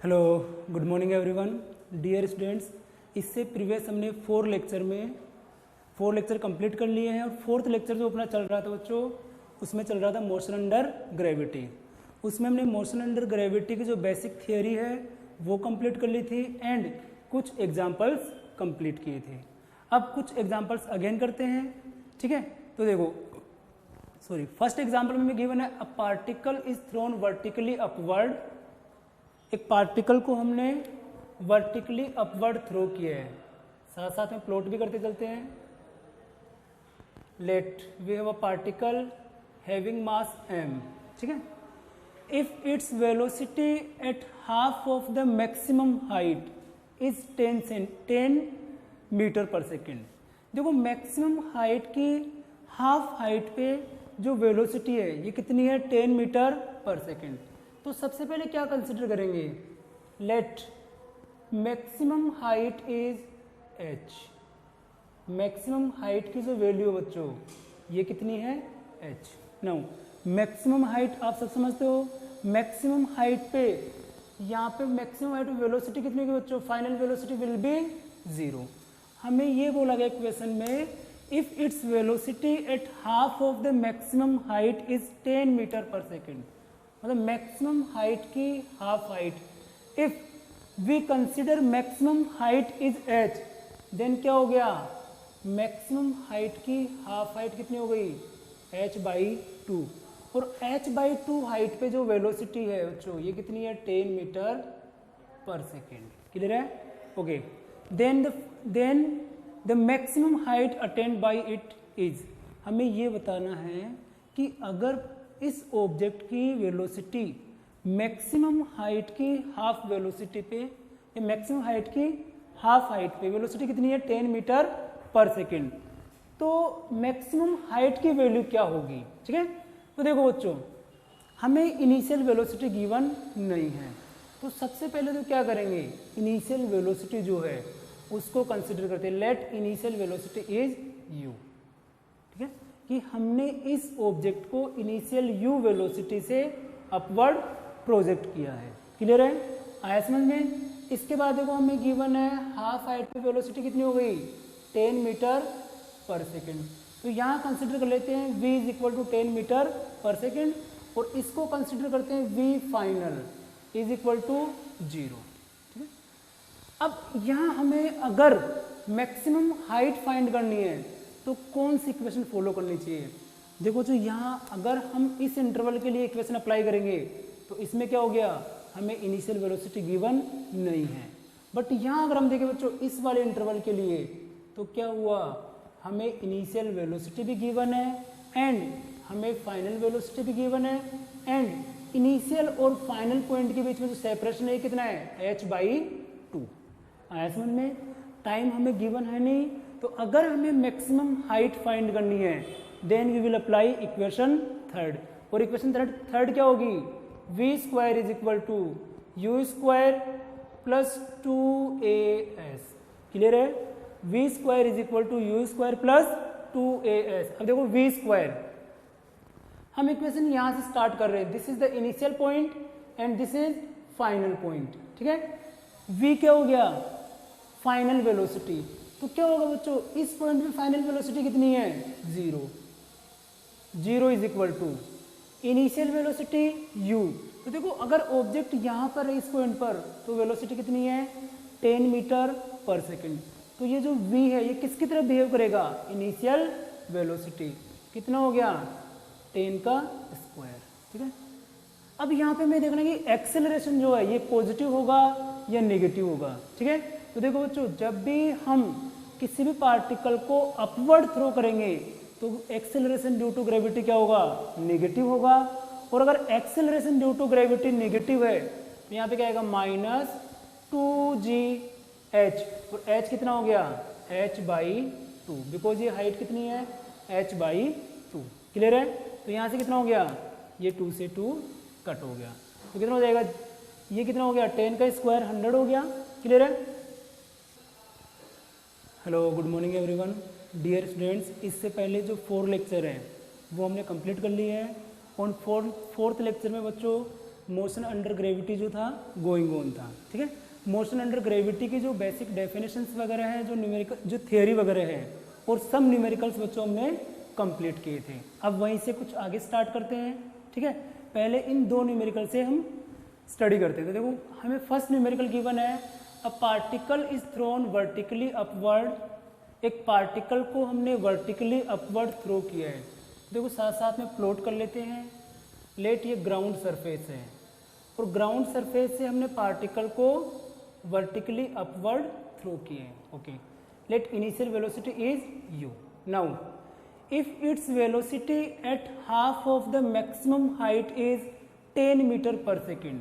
Hello, good morning everyone, dear students. इससे previous हमने 4 lecture complete कर लिए हैं और 4th लेक्चर जो अपना चल रहा था बच्चों, उसमें चल रहा था मोशन अंडर ग्रेविटी। उसमें हमने मोशन अंडर ग्रेविटी की जो बेसिक थियोरी है वो कंप्लीट कर ली थी एंड कुछ एग्जांपल्स कंप्लीट किए थे। अब कुछ एग्जांपल्स अगेन करते हैं, ठीक है। तो देखो, फर्स्ट एग्जांपल में गिवन है अ particle is thrown vertically upward. एक पार्टिकल को हमने वर्टिकली अपवर्ड थ्रो किया है, साथ साथ में प्लॉट भी करते चलते हैं। Let we have a particle having mass m, ठीक है। If its velocity at half of the maximum height is 10 metre पर सेकेंड। देखो, मैक्सिमम हाइट की हाफ हाइट पे जो वेलोसिटी है ये कितनी है, 10 मीटर पर सेकेंड। तो सबसे पहले क्या कंसिडर करेंगे, let maximum height is h। Maximum height की जो वैल्यू है बच्चों ये कितनी है, h। नाउ मैक्सिमम हाइट आप सब समझते हो, मैक्सिमम हाइट पे यहाँ पे मैक्सिमम हाइट वेलोसिटी कितनी की बच्चों, फाइनल वेलोसिटी विल बी 0। हमें ये बोला गया क्वेश्चन में if its velocity at half of the maximum height is 10 metre पर सेकेंड, मतलब मैक्सिमम हाइट की half height. If we consider maximum height is h, then क्या हो गया, मैक्सिमम हाइट की हाफ हाइट कितनी हो गई, h/2। और h/2 हाइट पे जो वेलोसिटी है बच्चों ये कितनी है, 10 मीटर पर सेकेंड। क्लियर है, okay. Then the maximum height attained by it is, हमें ये बताना है कि अगर इस ऑब्जेक्ट की वेलोसिटी मैक्सिमम हाइट की हाफ वेलोसिटी पे, या मैक्सिमम हाइट की हाफ हाइट पे वेलोसिटी कितनी है, 10 मीटर पर सेकेंड, तो मैक्सिमम हाइट की वैल्यू क्या होगी, ठीक है। तो देखो बच्चों, हमें इनिशियल वेलोसिटी गिवन नहीं है, तो सबसे पहले तो क्या करेंगे, इनिशियल वेलोसिटी जो है उसको कंसिडर करते हैं। Let initial velocity is u, ठीक है, कि हमने इस ऑब्जेक्ट को इनिशियल u वेलोसिटी से अपवर्ड प्रोजेक्ट किया है। क्लियर है, आया समझ में। इसके बाद देखो हमें गिवन है हाफ हाइट पे वेलोसिटी कितनी हो गई, 10 मीटर पर सेकेंड। तो यहाँ कंसिडर कर लेते हैं v is equal to 10 metre पर सेकेंड, और इसको कंसिडर करते हैं v final is equal to 0, ठीक है। अब यहाँ हमें अगर मैक्सिमम हाइट फाइंड करनी है तो कौन सी इक्वेशन फॉलो करनी चाहिए। देखो जो यहाँ अगर हम इस इंटरवल के लिए इक्वेशन अप्लाई करेंगे तो इसमें क्या हो गया, हमें इनिशियल वेलोसिटी गिवन नहीं है। बट यहाँ अगर हम देखें बच्चों इस वाले इंटरवल के लिए तो क्या हुआ, हमें इनिशियल वेलोसिटी भी गिवन है एंड हमें फाइनल वेलोसिटी भी गिवन है, एंड इनिशियल और फाइनल पॉइंट के बीच में जो सेपरेशन है कितना है, h/2। आया समझ में। टाइम हमें गिवन है नहीं, तो अगर हमें मैक्सिमम हाइट फाइंड करनी है then we will apply equation third. और इक्वेशन थर्ड क्या होगी, v² is equal to u² plus 2as। Clear है, v² is equal to u² plus 2as। अब देखो v², हम इक्वेशन यहां से स्टार्ट कर रहे हैं, this is the initial point and this is final point, ठीक है। v क्या हो गया, फाइनल वेलोसिटी। तो क्या होगा बच्चों, इस पॉइंट में फाइनल वेलोसिटी कितनी है, 0 is equal to initial velocity u। तो देखो अगर ऑब्जेक्ट यहाँ पर है इस पॉइंट पर तो वेलोसिटी कितनी है, 10 मीटर पर सेकेंड। तो ये जो v है ये किसकी तरह बिहेव करेगा, इनिशियल वेलोसिटी। कितना हो गया, 10 का स्क्वायर, ठीक है। अब यहाँ पे मैं देखना कि एक्सेलरेशन जो है ये पॉजिटिव होगा या नेगेटिव होगा, ठीक है। तो देखो बच्चों, जब भी हम किसी भी पार्टिकल को अपवर्ड थ्रो करेंगे तो एक्सेलरेशन ड्यू टू ग्रेविटी क्या होगा, नेगेटिव होगा। और अगर acceleration due to gravity negative है तो यहाँ पे क्या आएगा, -2gh। और h कितना हो गया, h/2, बिकॉज ये हाइट कितनी है, h/2। क्लियर है, तो यहाँ से कितना हो गया, ये 2 से 2 कट हो गया, तो कितना हो जाएगा, ये कितना हो गया, 10 का स्क्वायर 100 हो गया। क्लियर है। Hello, good morning everyone, dear students. इससे पहले जो 4 लेक्चर हैं वो हमने कंप्लीट कर लिए हैं। और फोर्थ लेक्चर में बच्चों मोशन अंडर ग्रेविटी जो था गोइंग ऑन था, ठीक है। मोशन अंडर ग्रेविटी की जो बेसिक डेफिनेशंस वगैरह हैं, जो न्यूमेरिकल जो थियोरी वगैरह है, और सब न्यूमेरिकल्स बच्चों हमने कंप्लीट किए थे। अब वहीं से कुछ आगे स्टार्ट करते हैं, ठीक है। पहले इन दो न्यूमेरिकल से हम स्टडी करते हैं। तो देखो हमें फर्स्ट न्यूमेरिकल गिवन है, अ particle is thrown vertically upward. एक पार्टिकल को हमने वर्टिकली अपवर्ड थ्रो किया है। देखो साथ साथ में प्लॉट कर लेते हैं। लेट ये ग्राउंड सरफेस है, और ग्राउंड सरफेस से हमने पार्टिकल को वर्टिकली अपवर्ड थ्रो किए हैं। Okay, let initial velocity is u. Now if its velocity at half of the maximum height is 10 metre पर सेकेंड।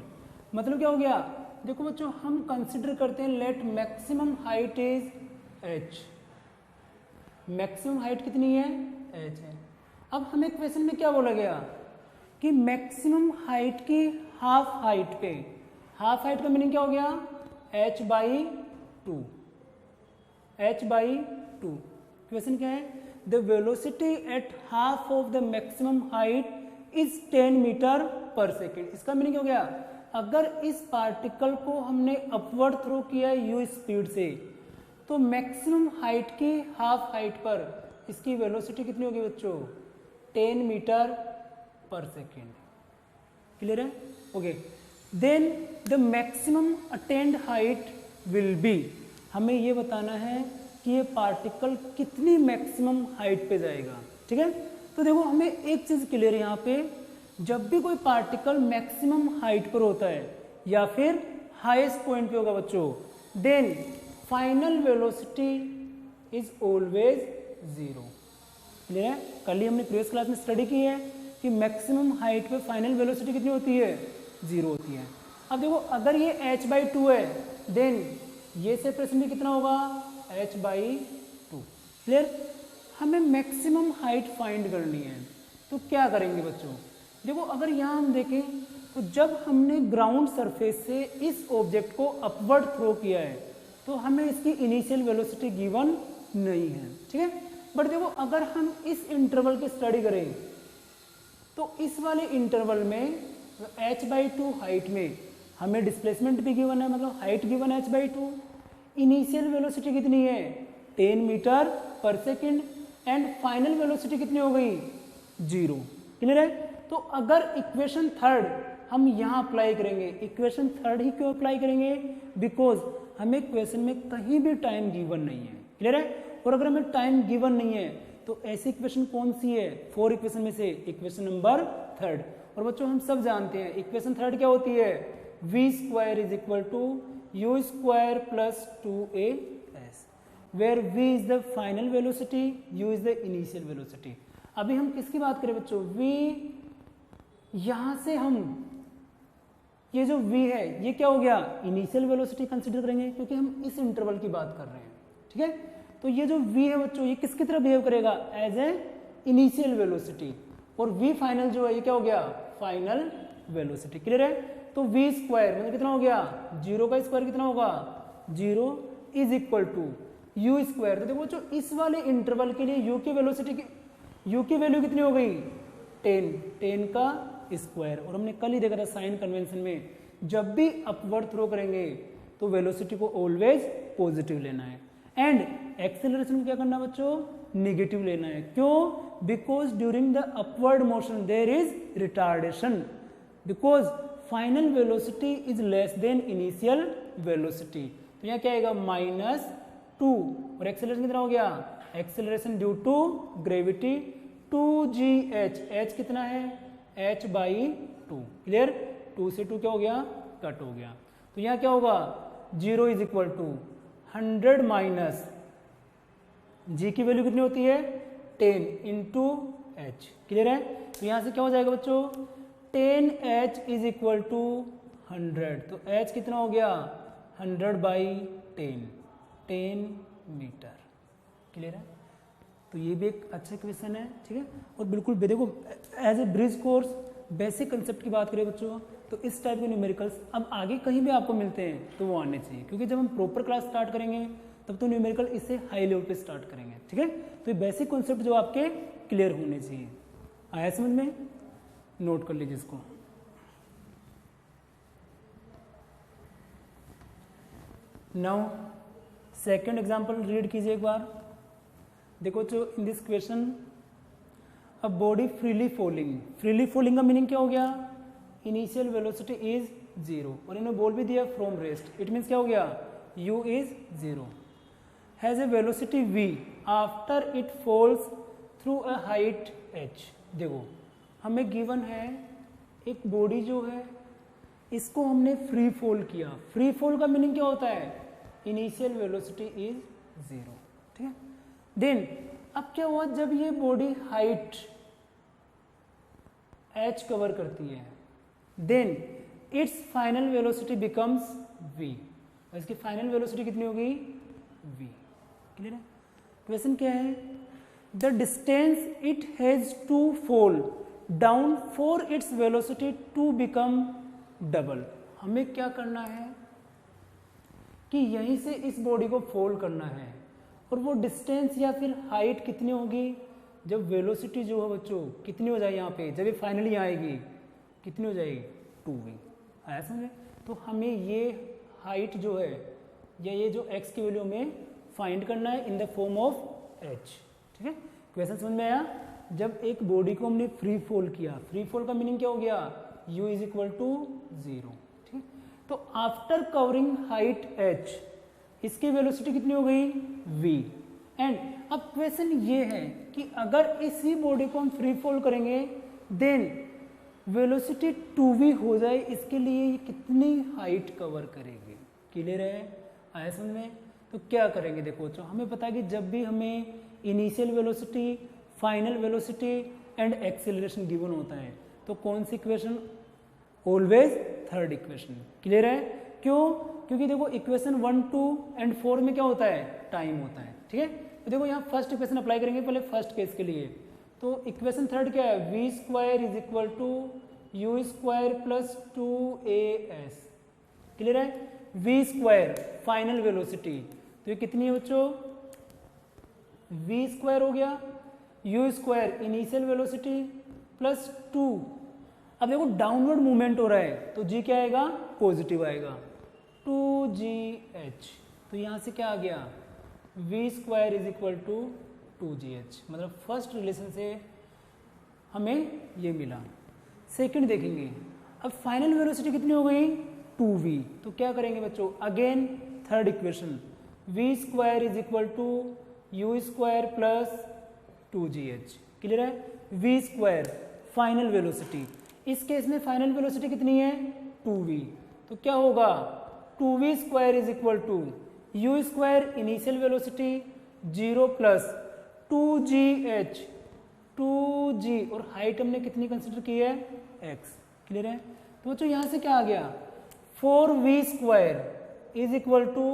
मतलब क्या हो गया, देखो बच्चों हम कंसिडर करते हैं let maximum height is h। Maximum height कितनी है, h है। अब हमें क्वेश्चन में क्या बोला गया कि मैक्सिमम हाइट की हाफ हाइट पे, हाफ हाइट का मीनिंग क्या हो गया, h/2। h/2 क्वेश्चन क्या है, the velocity at half of the maximum height is 10 metre पर सेकेंड। इसका मीनिंग क्या हो गया, अगर इस पार्टिकल को हमने अपवर्ड थ्रो किया है u स्पीड से, तो मैक्सिमम हाइट की हाफ हाइट पर इसकी वेलोसिटी कितनी होगी बच्चों, 10 मीटर पर सेकेंड। क्लियर है, okay. Then the maximum attained height will be, हमें ये बताना है कि ये पार्टिकल कितनी मैक्सिमम हाइट पे जाएगा, ठीक है। तो देखो हमें एक चीज क्लियर है यहाँ पे, जब भी कोई पार्टिकल मैक्सिमम हाइट पर होता है या फिर हाईएस्ट पॉइंट पे होगा बच्चों, then final velocity is always 0। Clear है, कल ही हमने प्रीवियस क्लास में स्टडी की है कि मैक्सिमम हाइट पे फाइनल वेलोसिटी कितनी होती है, 0 होती है। अब देखो अगर ये h/2 है, देन ये सेपरेशन भी कितना होगा, h/2। क्लियर, हमें मैक्सिमम हाइट फाइंड करनी है, तो क्या करेंगे बच्चों, देखो अगर यहाँ हम देखें तो जब हमने ग्राउंड सरफेस से इस ऑब्जेक्ट को अपवर्ड थ्रो किया है, तो हमें इसकी इनिशियल वेलोसिटी गिवन नहीं है, ठीक है। बट देखो अगर हम इस इंटरवल की स्टडी करें, तो इस वाले इंटरवल में h/2 हाइट में हमें डिस्प्लेसमेंट भी गिवन है, मतलब height given h/2, initial velocity कितनी है, 10 मीटर पर सेकेंड, एंड फाइनल वेलोसिटी कितनी हो गई, 0। क्लियर है, तो अगर इक्वेशन थर्ड हम यहाँ अप्लाई करेंगे, इक्वेशन थर्ड ही क्यों अप्लाई करेंगे, बिकॉज हमें क्वेश्चन में कहीं भी टाइम गिवन नहीं है। क्लियर है, और अगर हमें टाइम गिवन नहीं है तो ऐसी इक्वेशन कौन सी है, 4 इक्वेशन में से इक्वेशन नंबर थर्ड। और बच्चों हम सब जानते हैं इक्वेशन थर्ड क्या होती है, v² = u² + 2as, where v is the final velocity, u is the initial velocity। अभी हम किसकी बात करें बच्चों, v, यहां से हम ये जो v है ये क्या हो गया, इनिशियल वेलोसिटी कंसिडर करेंगे, क्योंकि हम इस इंटरवल की बात कर रहे हैं, ठीक है। तो ये जो v है बच्चों ये किसकी तरह बिहेव करेगा, एज ए इनिशियल वेलोसिटी, और v फाइनल जो है ये क्या हो गया, फाइनल वेलोसिटी। क्लियर है, तो v² मतलब कितना हो गया, 0 का स्क्वायर कितना होगा, 0 = u²। तो देखो जो इस वाले इंटरवल के लिए u की वेलोसिटी की u की वैल्यू कितनी हो गई, 10 का स्क्वायर। और हमने कल ही देखा था साइन कन्वेंशन में, जब भी अपवर्ड थ्रो करेंगे तो वेलोसिटी को ऑलवेज पॉजिटिव लेना है, एंड एक्सेलरेशन में क्या करना है बच्चों, नेगेटिव लेना है। क्यों, because during the upward motion there is retardation, because final velocity is less than initial velocity. तो यहाँ क्या आएगा, -2, और एक्सेलरेशन कितना हो गया, acceleration due to gravity 2gh, h कितना है, h/2। क्लियर, 2 से 2 क्या हो गया, कट हो गया। तो यहाँ क्या होगा, 0 = 100 माइनस g की वैल्यू कितनी होती है, 10 × h। क्लियर है, तो यहाँ से क्या हो जाएगा बच्चों, 10h = 100, तो h कितना हो गया, 100/10, 10 मीटर। क्लियर है, तो ये भी एक अच्छा क्वेश्चन है, ठीक है। और बिल्कुल देखो as a bridge course basic concept की बात करें बच्चों, तो इस टाइप के न्यूमेरिकल्स अब आगे कहीं भी आपको मिलते हैं तो वो आने चाहिए, क्योंकि जब हम प्रॉपर क्लास स्टार्ट करेंगे तब तो न्यूमेरिकल इससे हाई लेवल पे स्टार्ट करेंगे, ठीक है। तो ये बेसिक कॉन्सेप्ट जो आपके क्लियर होने चाहिए। आया समझ में, नोट कर लीजिए इसको। नाउ सेकेंड एग्जाम्पल रीड कीजिए एक बार। देखो जो in this question a body freely falling का मीनिंग क्या हो गया, इनिशियल वेलोसिटी इज 0 और इन्होंने बोल भी दिया फ्रॉम रेस्ट, इट मीन्स क्या हो गया, u is 0, has a velocity v after it falls through a height h। देखो हमें गिवन है एक बॉडी जो है इसको हमने फ्री फॉल किया, फ्री फॉल का मीनिंग क्या होता है, इनिशियल वेलोसिटी इज 0, ठीक है। देन अब क्या हुआ, जब ये बॉडी हाइट h कवर करती है, then its final velocity becomes v, और इसकी फाइनल वेलोसिटी कितनी होगी, v। क्लियर है। क्वेश्चन क्या है, the distance it has to fall down for its velocity to become double. हमें क्या करना है कि यहीं से इस बॉडी को फोल्ड करना है, और वो डिस्टेंस या फिर हाइट कितनी होगी, जब वेलोसिटी जो है बच्चों कितनी हो जाए, यहाँ पे जब ये फाइनली आएगी कितनी हो जाएगी, 2v। आया समझे। तो हमें ये हाइट जो है या ये जो x की वैल्यू हमें फाइंड करना है in the form of h, ठीक है। क्वेश्चन समझ में आया। जब एक बॉडी को हमने फ्री फॉल किया, फ्री फॉल का मीनिंग क्या हो गया, u इज इक्वल टू 0, ठीक। तो आफ्टर कवरिंग हाइट h इसकी वेलोसिटी कितनी हो गई, v। एंड अब क्वेश्चन ये है कि अगर इसी बॉडी को हम फ्री फॉल करेंगे देन वेलोसिटी 2v हो जाए, इसके लिए ये कितनी हाइट कवर करेगी। क्लियर है, आया समझ में। तो क्या करेंगे, देखो तो हमें पता है कि जब भी हमें initial velocity, final velocity and acceleration given होता है तो कौन सी equation, always third equation. Clear है, क्यों, क्योंकि देखो इक्वेशन 1, 2 एंड 4 में क्या होता है, टाइम होता है, ठीक है। तो देखो यहाँ फर्स्ट इक्वेशन अप्लाई करेंगे पहले फर्स्ट केस के लिए। तो इक्वेशन थर्ड क्या है, v square is equal to u square plus 2as। Clear है। वी स्क्वायर फाइनल वेलोसिटी, तो ये कितनी है बच्चों, वी स्क्वायर हो गया, u square initial velocity plus 2। अब देखो डाउनवर्ड मूवमेंट हो रहा है तो जी क्या आएगा, पॉजिटिव आएगा, 2gh। तो यहाँ से क्या आ गया, v square is equal to 2gh, मतलब फर्स्ट रिलेशन से हमें ये मिला। सेकंड देखेंगे, अब फाइनल वेलोसिटी कितनी हो गई, 2v। तो क्या करेंगे बच्चों, again third equation, v square is equal to u square plus 2gh। Clear है। वी स्क्वायर फाइनल वेलोसिटी, इस केस में फाइनल वेलोसिटी कितनी है, 2v। तो क्या होगा, 2v square is equal to u square initial velocity 0 plus 2gh, 2g और height हमने कितनी कंसिडर की है, x। क्लियर है। तो बच्चों यहाँ से क्या आ गया, 4v square is equal to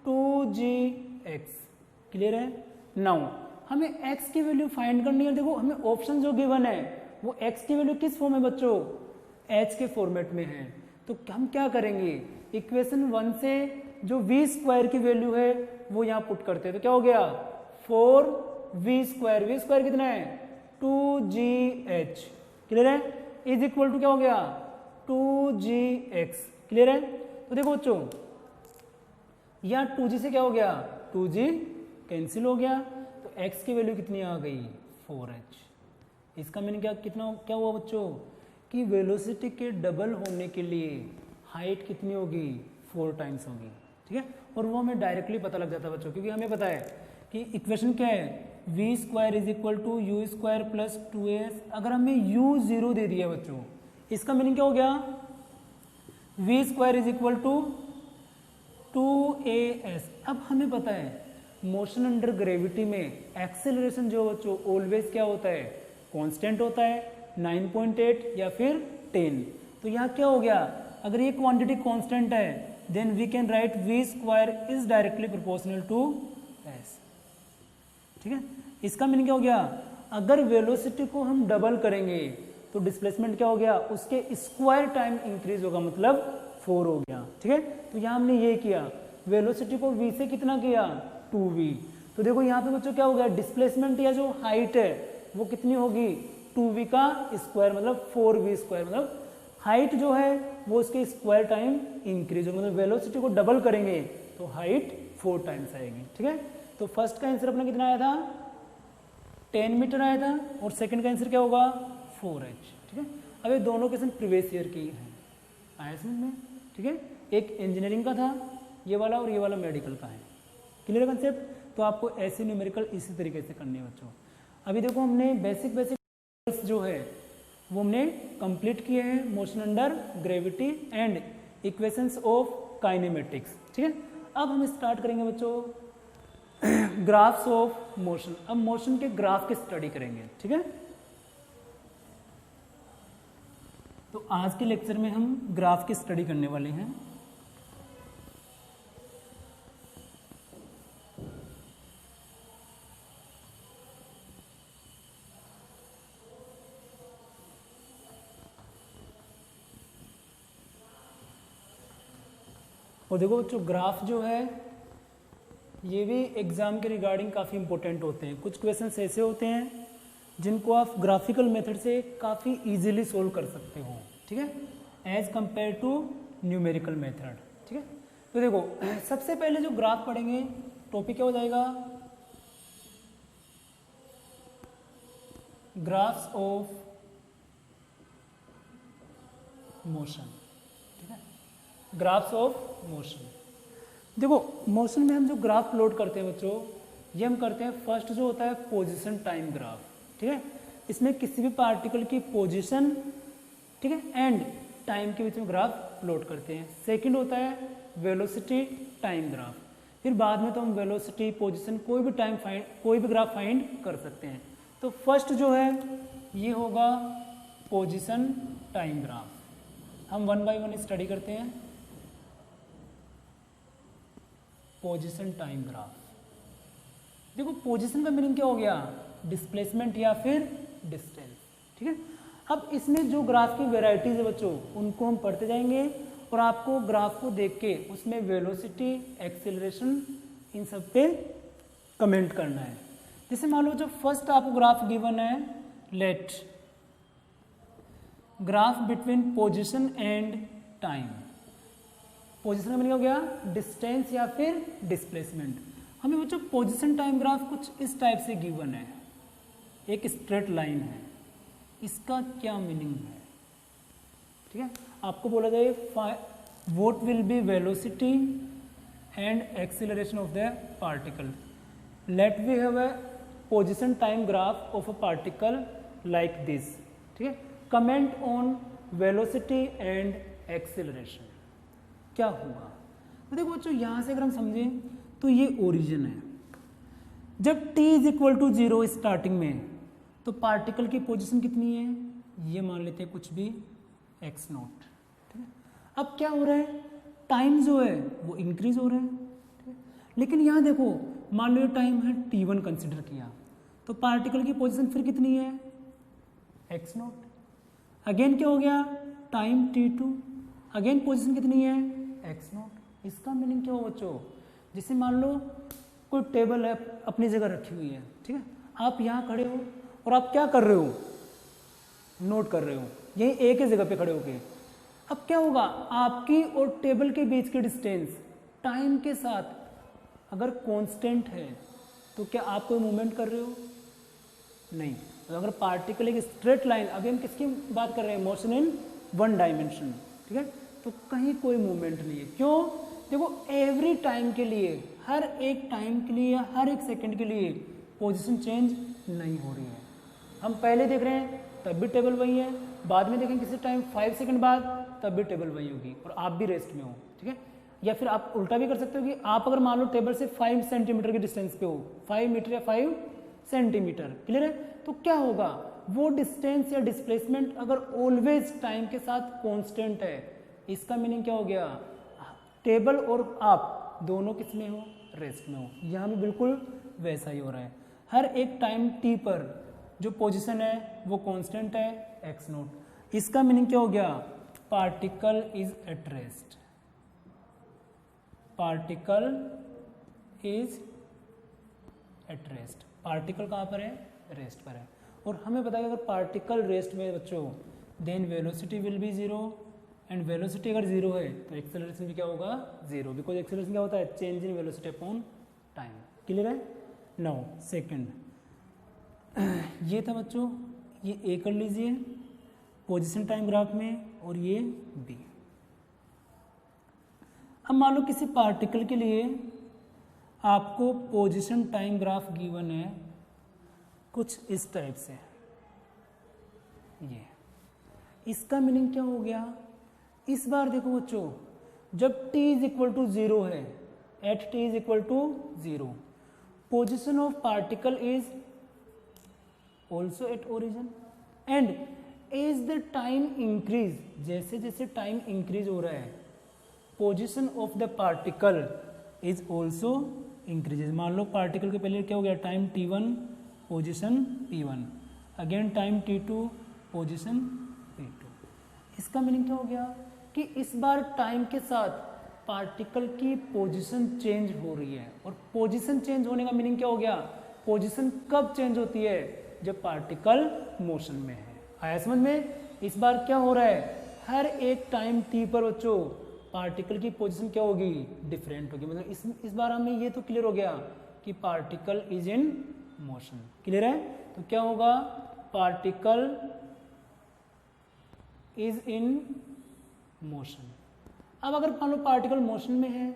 2gx। Clear है। नाउ हमें x की वैल्यू फाइंड करनी है। देखो हमें ऑप्शन जो गिवन है वो x की वैल्यू किस फॉर्म में बच्चों, h के फॉर्मेट में है। तो हम क्या करेंगे, इक्वेशन 1 से जो v स्क्वायर की वैल्यू है वो यहाँ पुट करते हैं। तो क्या हो गया, 4v स्क्वायर, v स्क्वायर कितना है, 2gh। क्लियर है। इज इक्वल टू क्या हो गया, 2gx। क्लियर है। तो देखो बच्चों यहाँ 2g से क्या हो गया, 2g कैंसिल हो गया, तो x की वैल्यू कितनी आ गई, 4h। इसका मीनिंग क्या हुआ बच्चों, कि वेलोसिटी के डबल होने के लिए हाइट कितनी होगी, 4 टाइम्स होगी। ठीक है। और वो हमें डायरेक्टली पता लग जाता है बच्चों, क्योंकि हमें पता है कि इक्वेशन क्या है, v square is equal to u square plus 2as। अगर हमें u 0 दे दिया बच्चों, इसका मीनिंग क्या हो गया, v square is equal to 2as। अब हमें पता है मोशन अंडर ग्रेविटी में एक्सेलरेशन जो बच्चों ऑलवेज क्या होता है, कांस्टेंट होता है, 9.8 या फिर 10। तो यहाँ क्या हो गया, अगर ये क्वांटिटी कांस्टेंट है then we can write v square is directly proportional to s. ठीक है। इसका मीनिंग क्या हो गया, अगर वेलोसिटी को हम डबल करेंगे तो डिस्प्लेसमेंट क्या हो गया, उसके स्क्वायर टाइम इंक्रीज होगा, मतलब 4 हो गया। ठीक है। तो यहाँ हमने ये किया, वेलोसिटी को v से कितना किया, 2v। तो देखो यहाँ पे बच्चों क्या हो गया, डिस्प्लेसमेंट या जो हाइट है वो कितनी होगी, 2v का स्क्वायर मतलब 4v स्क्वायर, मतलब हाइट जो है वो उसके स्क्वायर टाइम इंक्रीज हो, मतलब वेलोसिटी को डबल करेंगे तो हाइट 4 टाइम्स आएगी, ठीक है। तो फर्स्ट का आंसर अपना कितना आया था 10 मीटर आया था, और सेकंड का आंसर क्या होगा 4h, ठीक है। अब ये दोनों क्वेश्चन प्रीवियस ईयर की हैं, आया समझ में, ठीक है। एक इंजीनियरिंग का था ये वाला, और ये वाला मेडिकल का है। Clear concept. तो आपको ऐसे न्यूमेरिकल इसी तरीके से करने हैं बच्चों। अभी देखो हमने बेसिक जो है वो हमने कंप्लीट किए हैं, motion under gravity and equations of kinematics, ठीक है। अब हम स्टार्ट करेंगे बच्चों ग्राफ्स ऑफ मोशन। अब मोशन के ग्राफ की स्टडी करेंगे, ठीक है। तो आज के लेक्चर में हम ग्राफ की स्टडी करने वाले हैं। और देखो बच्चों ग्राफ जो है ये भी एग्जाम के रिगार्डिंग काफ़ी इंपॉर्टेंट होते हैं। कुछ क्वेश्चंस ऐसे होते हैं जिनको आप ग्राफिकल मेथड से काफ़ी इजीली सोल्व कर सकते हो, ठीक है, as compare to numerical method, ठीक है। तो देखो सबसे पहले जो ग्राफ पढ़ेंगे टॉपिक क्या हो जाएगा, ग्राफ्स ऑफ मोशन, ठीक है, ग्राफ्स ऑफ मोशन। देखो मोशन में हम जो ग्राफ प्लॉट करते हैं बच्चों, ये हम करते हैं फर्स्ट जो होता है पोजीशन टाइम ग्राफ, ठीक है। इसमें किसी भी पार्टिकल की पोजीशन, ठीक है, एंड टाइम के बीच में ग्राफ प्लॉट करते हैं। सेकंड होता है वेलोसिटी टाइम ग्राफ, फिर बाद में तो हम वेलोसिटी पोजीशन कोई भी टाइम फाइंड, कोई भी ग्राफ फाइंड कर सकते हैं। तो फर्स्ट जो है ये होगा पोजीशन टाइम ग्राफ। हम 1 बाय 1 स्टडी करते हैं। पोजीशन टाइम ग्राफ, देखो पोजीशन का मीनिंग क्या हो गया, डिस्प्लेसमेंट या फिर डिस्टेंस, ठीक है। अब इसमें जो ग्राफ की वेराइटीज है बच्चों उनको हम पढ़ते जाएंगे, और आपको ग्राफ को देख के उसमें वेलोसिटी, एक्सेलरेशन, इन सब पे कमेंट करना है। जैसे मान लो जो फर्स्ट आपको ग्राफ गिवन है, let graph between position and time. Position का मीनिंग हो गया डिस्टेंस या फिर डिस्प्लेसमेंट। हमें बच्चों पोजीशन टाइम ग्राफ कुछ इस टाइप से गिवन है, एक स्ट्रेट लाइन है, इसका क्या मीनिंग है, ठीक है। आपको बोला जाए what will be velocity and acceleration of the particle. Let we have a position time graph of a particle like this, ठीक है। Comment on velocity and acceleration, क्या हुआ। तो देखो बच्चों यहाँ से अगर हम समझें तो ये ओरिजिन है। जब t is equal to 0 starting में, तो पार्टिकल की पोजीशन कितनी है, ये मान लेते हैं कुछ भी x नॉट, ठीक है। अब क्या हो रहा है, टाइम जो है वो इंक्रीज हो रहा है, ठीक है? लेकिन यहाँ देखो मान लो टाइम है t1 कंसिडर किया, तो पार्टिकल की पोजीशन फिर कितनी है x नॉट। अगेन क्या हो गया टाइम t2, अगेन पोजीशन कितनी है x नॉट। इसका मीनिंग क्या हो बच्चों, जैसे मान लो कोई टेबल है अपनी जगह रखी हुई है, ठीक है, आप यहाँ खड़े हो और आप क्या कर रहे हो, नोट कर रहे हो, यही एक ही जगह पे खड़े होके। अब क्या होगा, आपकी और टेबल के बीच की डिस्टेंस टाइम के साथ अगर कांस्टेंट है तो क्या आप कोई मूवमेंट कर रहे हो, नहीं। तो अगर पार्टिकल एक स्ट्रेट लाइन, अभी हम किसकी बात कर रहे हैं, मोशन इन 1 डायमेंशन, ठीक है, तो कहीं कोई मूवमेंट नहीं है। क्यों, देखो एवरी टाइम के लिए, हर एक टाइम के लिए, हर एक सेकंड के लिए पोजीशन चेंज नहीं हो रही है। हम पहले देख रहे हैं तब भी टेबल वही है, बाद में देखेंगे किसी टाइम 5 सेकंड बाद तब भी टेबल वही होगी और आप भी रेस्ट में हो, ठीक है। या फिर आप उल्टा भी कर सकते हो कि आप अगर मान लो टेबल से 5 सेंटीमीटर की डिस्टेंस पे हो, 5 मीटर या 5 सेंटीमीटर, क्लियर है, तो क्या होगा, वो डिस्टेंस या डिस्प्लेसमेंट अगर ऑलवेज टाइम के साथ कांस्टेंट है, इसका मीनिंग क्या हो गया, टेबल और आप दोनों किस में हो, रेस्ट में हो। यहाँ भी बिल्कुल वैसा ही हो रहा है, हर एक टाइम t पर जो पोजीशन है वो कांस्टेंट है x नोट। इसका मीनिंग क्या हो गया, particle is at rest, particle is at rest. Particle कहाँ पर है, रेस्ट पर है। और हमें पता है अगर पार्टिकल रेस्ट में बच्चों, then velocity will be 0 and velocity अगर 0 है तो एक्सेलरेशन भी क्या होगा 0, बिकॉज एक्सेलरेशन क्या होता है change in velocity upon time. Clear है। नाउ सेकंड, ये था बच्चों, ये ए कर लीजिए पोजीशन टाइम ग्राफ में और ये बी। अब मान लो किसी पार्टिकल के लिए आपको पोजीशन टाइम ग्राफ गिवन है कुछ इस टाइप से, ये इसका मीनिंग क्या हो गया, इस बार देखो बच्चों जब t इज इक्वल टू 0 है, at t is equal to 0, position of particle is also at origin and as the time increase, जैसे जैसे टाइम इंक्रीज हो रहा है position of the particle is also increases. मान लो पार्टिकल के पहले क्या हो गया time t1 position p1, again time t2 position p2। इसका मीनिंग क्या हो गया कि इस बार टाइम के साथ पार्टिकल की पोजीशन चेंज हो रही है, और पोजीशन चेंज होने का मीनिंग क्या हो गया, पोजीशन कब चेंज होती है जब पार्टिकल मोशन में है। आया समझ में। इस बार क्या हो रहा है, हर एक टाइम t पर बच्चों पार्टिकल की पोजीशन क्या होगी डिफरेंट होगी, मतलब इस बार हमें ये तो क्लियर हो गया कि particle is in motion. Clear है। तो क्या होगा, पार्टिकल इज इन मोशन। अब अगर मान लो पार्टिकल मोशन में है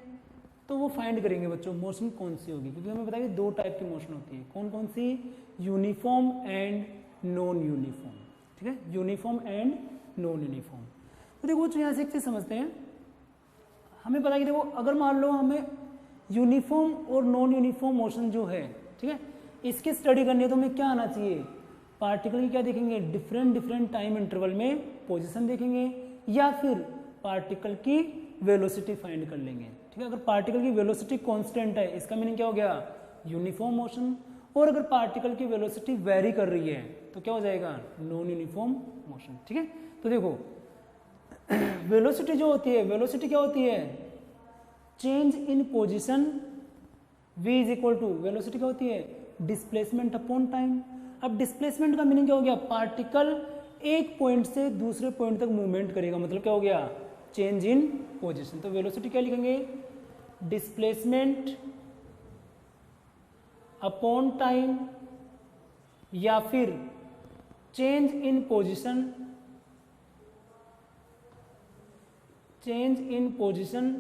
तो वो फाइंड करेंगे बच्चों मोशन कौन सी होगी, क्योंकि हमें बताया दो टाइप की मोशन होती है, कौन कौन सी, यूनिफॉर्म एंड नॉन यूनिफॉर्म। ठीक है, यूनिफॉर्म एंड नॉन यूनिफॉर्म। तो देखो बच्चों यहाँ से एक चीज समझते हैं, हमें पता है कि देखो अगर मान लो हमें यूनिफॉर्म और नॉन यूनिफॉर्म मोशन जो है, ठीक है, इसकी स्टडी करनी है तो हमें क्या आना चाहिए, पार्टिकल की क्या देखेंगे, डिफरेंट डिफरेंट टाइम इंटरवल में पोजीशन देखेंगे, या फिर पार्टिकल की वेलोसिटी फाइंड कर लेंगे। ठीक है, अगर पार्टिकल की वेलोसिटी कांस्टेंट है इसका मीनिंग क्या हो गया, यूनिफॉर्म मोशन, और अगर पार्टिकल की वेलोसिटी वेरी कर रही है तो क्या हो जाएगा, नॉन यूनिफॉर्म मोशन। ठीक है, तो देखो वेलोसिटी जो होती है, वेलोसिटी क्या होती है, change in position, v is equal to, velocity क्या होती है, डिस्प्लेसमेंट अपॉन टाइम। अब डिस्प्लेसमेंट का मीनिंग क्या हो गया, पार्टिकल एक पॉइंट से दूसरे पॉइंट तक मूवमेंट करेगा, मतलब क्या हो गया, चेंज इन पोजीशन। तो वेलोसिटी क्या लिखेंगे, डिस्प्लेसमेंट अपॉन टाइम, या फिर change in position, change in position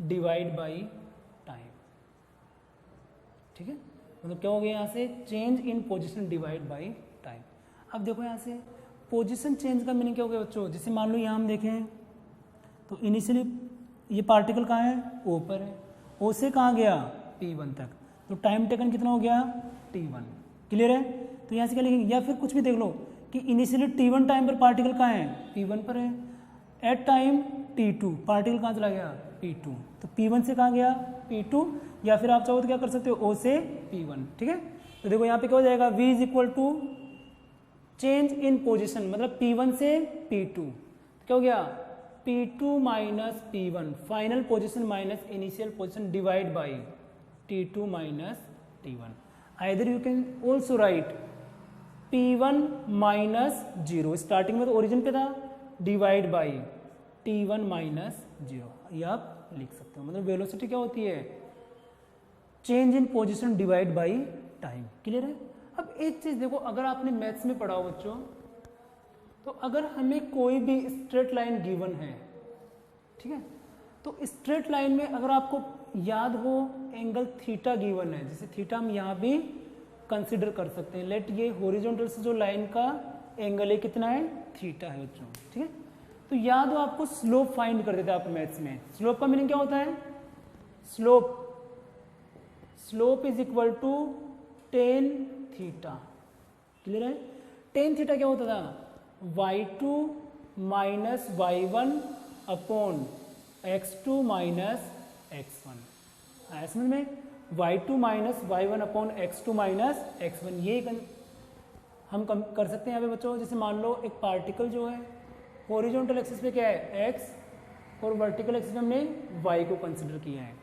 divide by time. ठीक है, मतलब क्या हो गया यहाँ से, change in position divide by time. अब देखो यहाँ से पोजीशन चेंज का मीनिंग क्या हो गया बच्चों, जैसे मान लो यहाँ हम देखें तो इनिशियली ये पार्टिकल कहाँ है, ओ पर है, ओ से कहाँ गया, P1 तक, तो टाइम टेकन कितना हो गया, T1। क्लियर है। तो यहाँ से क्या लिखेंगे, या फिर कुछ भी देख लो कि इनिशियली T1 टाइम पर पार्टिकल कहाँ है, P1 पर है, एट टाइम T2 पार्टिकल कहाँ चला गया, P2, तो P1 से कहाँ गया, P2, या फिर आप चाहो तो क्या कर सकते हो, O से P1। ठीक है, तो देखो यहाँ पे क्या हो जाएगा, V is equal to change in position, मतलब P1 से P2, तो क्या हो गया, P2 minus P1 final position minus initial position divide by T2 minus T1। Either you can also write P1 minus 0, starting में तो ओरिजिन पे था, डिवाइड बाई T1 माइनस 0, ये आप लिख सकते हो। मतलब वेलोसिटी क्या होती है, change in position divide by time. Clear है। अब एक चीज देखो, अगर आपने मैथ्स में पढ़ा हो बच्चों, तो अगर हमें कोई भी स्ट्रेट लाइन गिवन है, ठीक है, तो स्ट्रेट लाइन में अगर आपको याद हो एंगल थीटा गिवन है, जैसे थीटा हम यहाँ भी कंसिडर कर सकते हैं, लेट ये हॉरिजॉन्टल से जो लाइन का एंगल है कितना है, थीटा है बच्चों। ठीक है, तो याद हो आपको स्लोप फाइंड कर देते हैं आप मैथ्स में। स्लोप का मीनिंग क्या होता है, slope, slope is equal to tan theta. Clear है। टेन थीटा क्या होता था, y2 minus y1 upon x2 minus x1। आया समझ में, y2 minus y1 upon x2 minus x1, ये हम कर सकते हैं यहाँ पे बच्चों। जैसे मान लो एक पार्टिकल जो है हॉरिजॉन्टल एक्सिस पे क्या है, x, और वर्टिकल एक्सिस पे हमने y को कंसिडर किया है,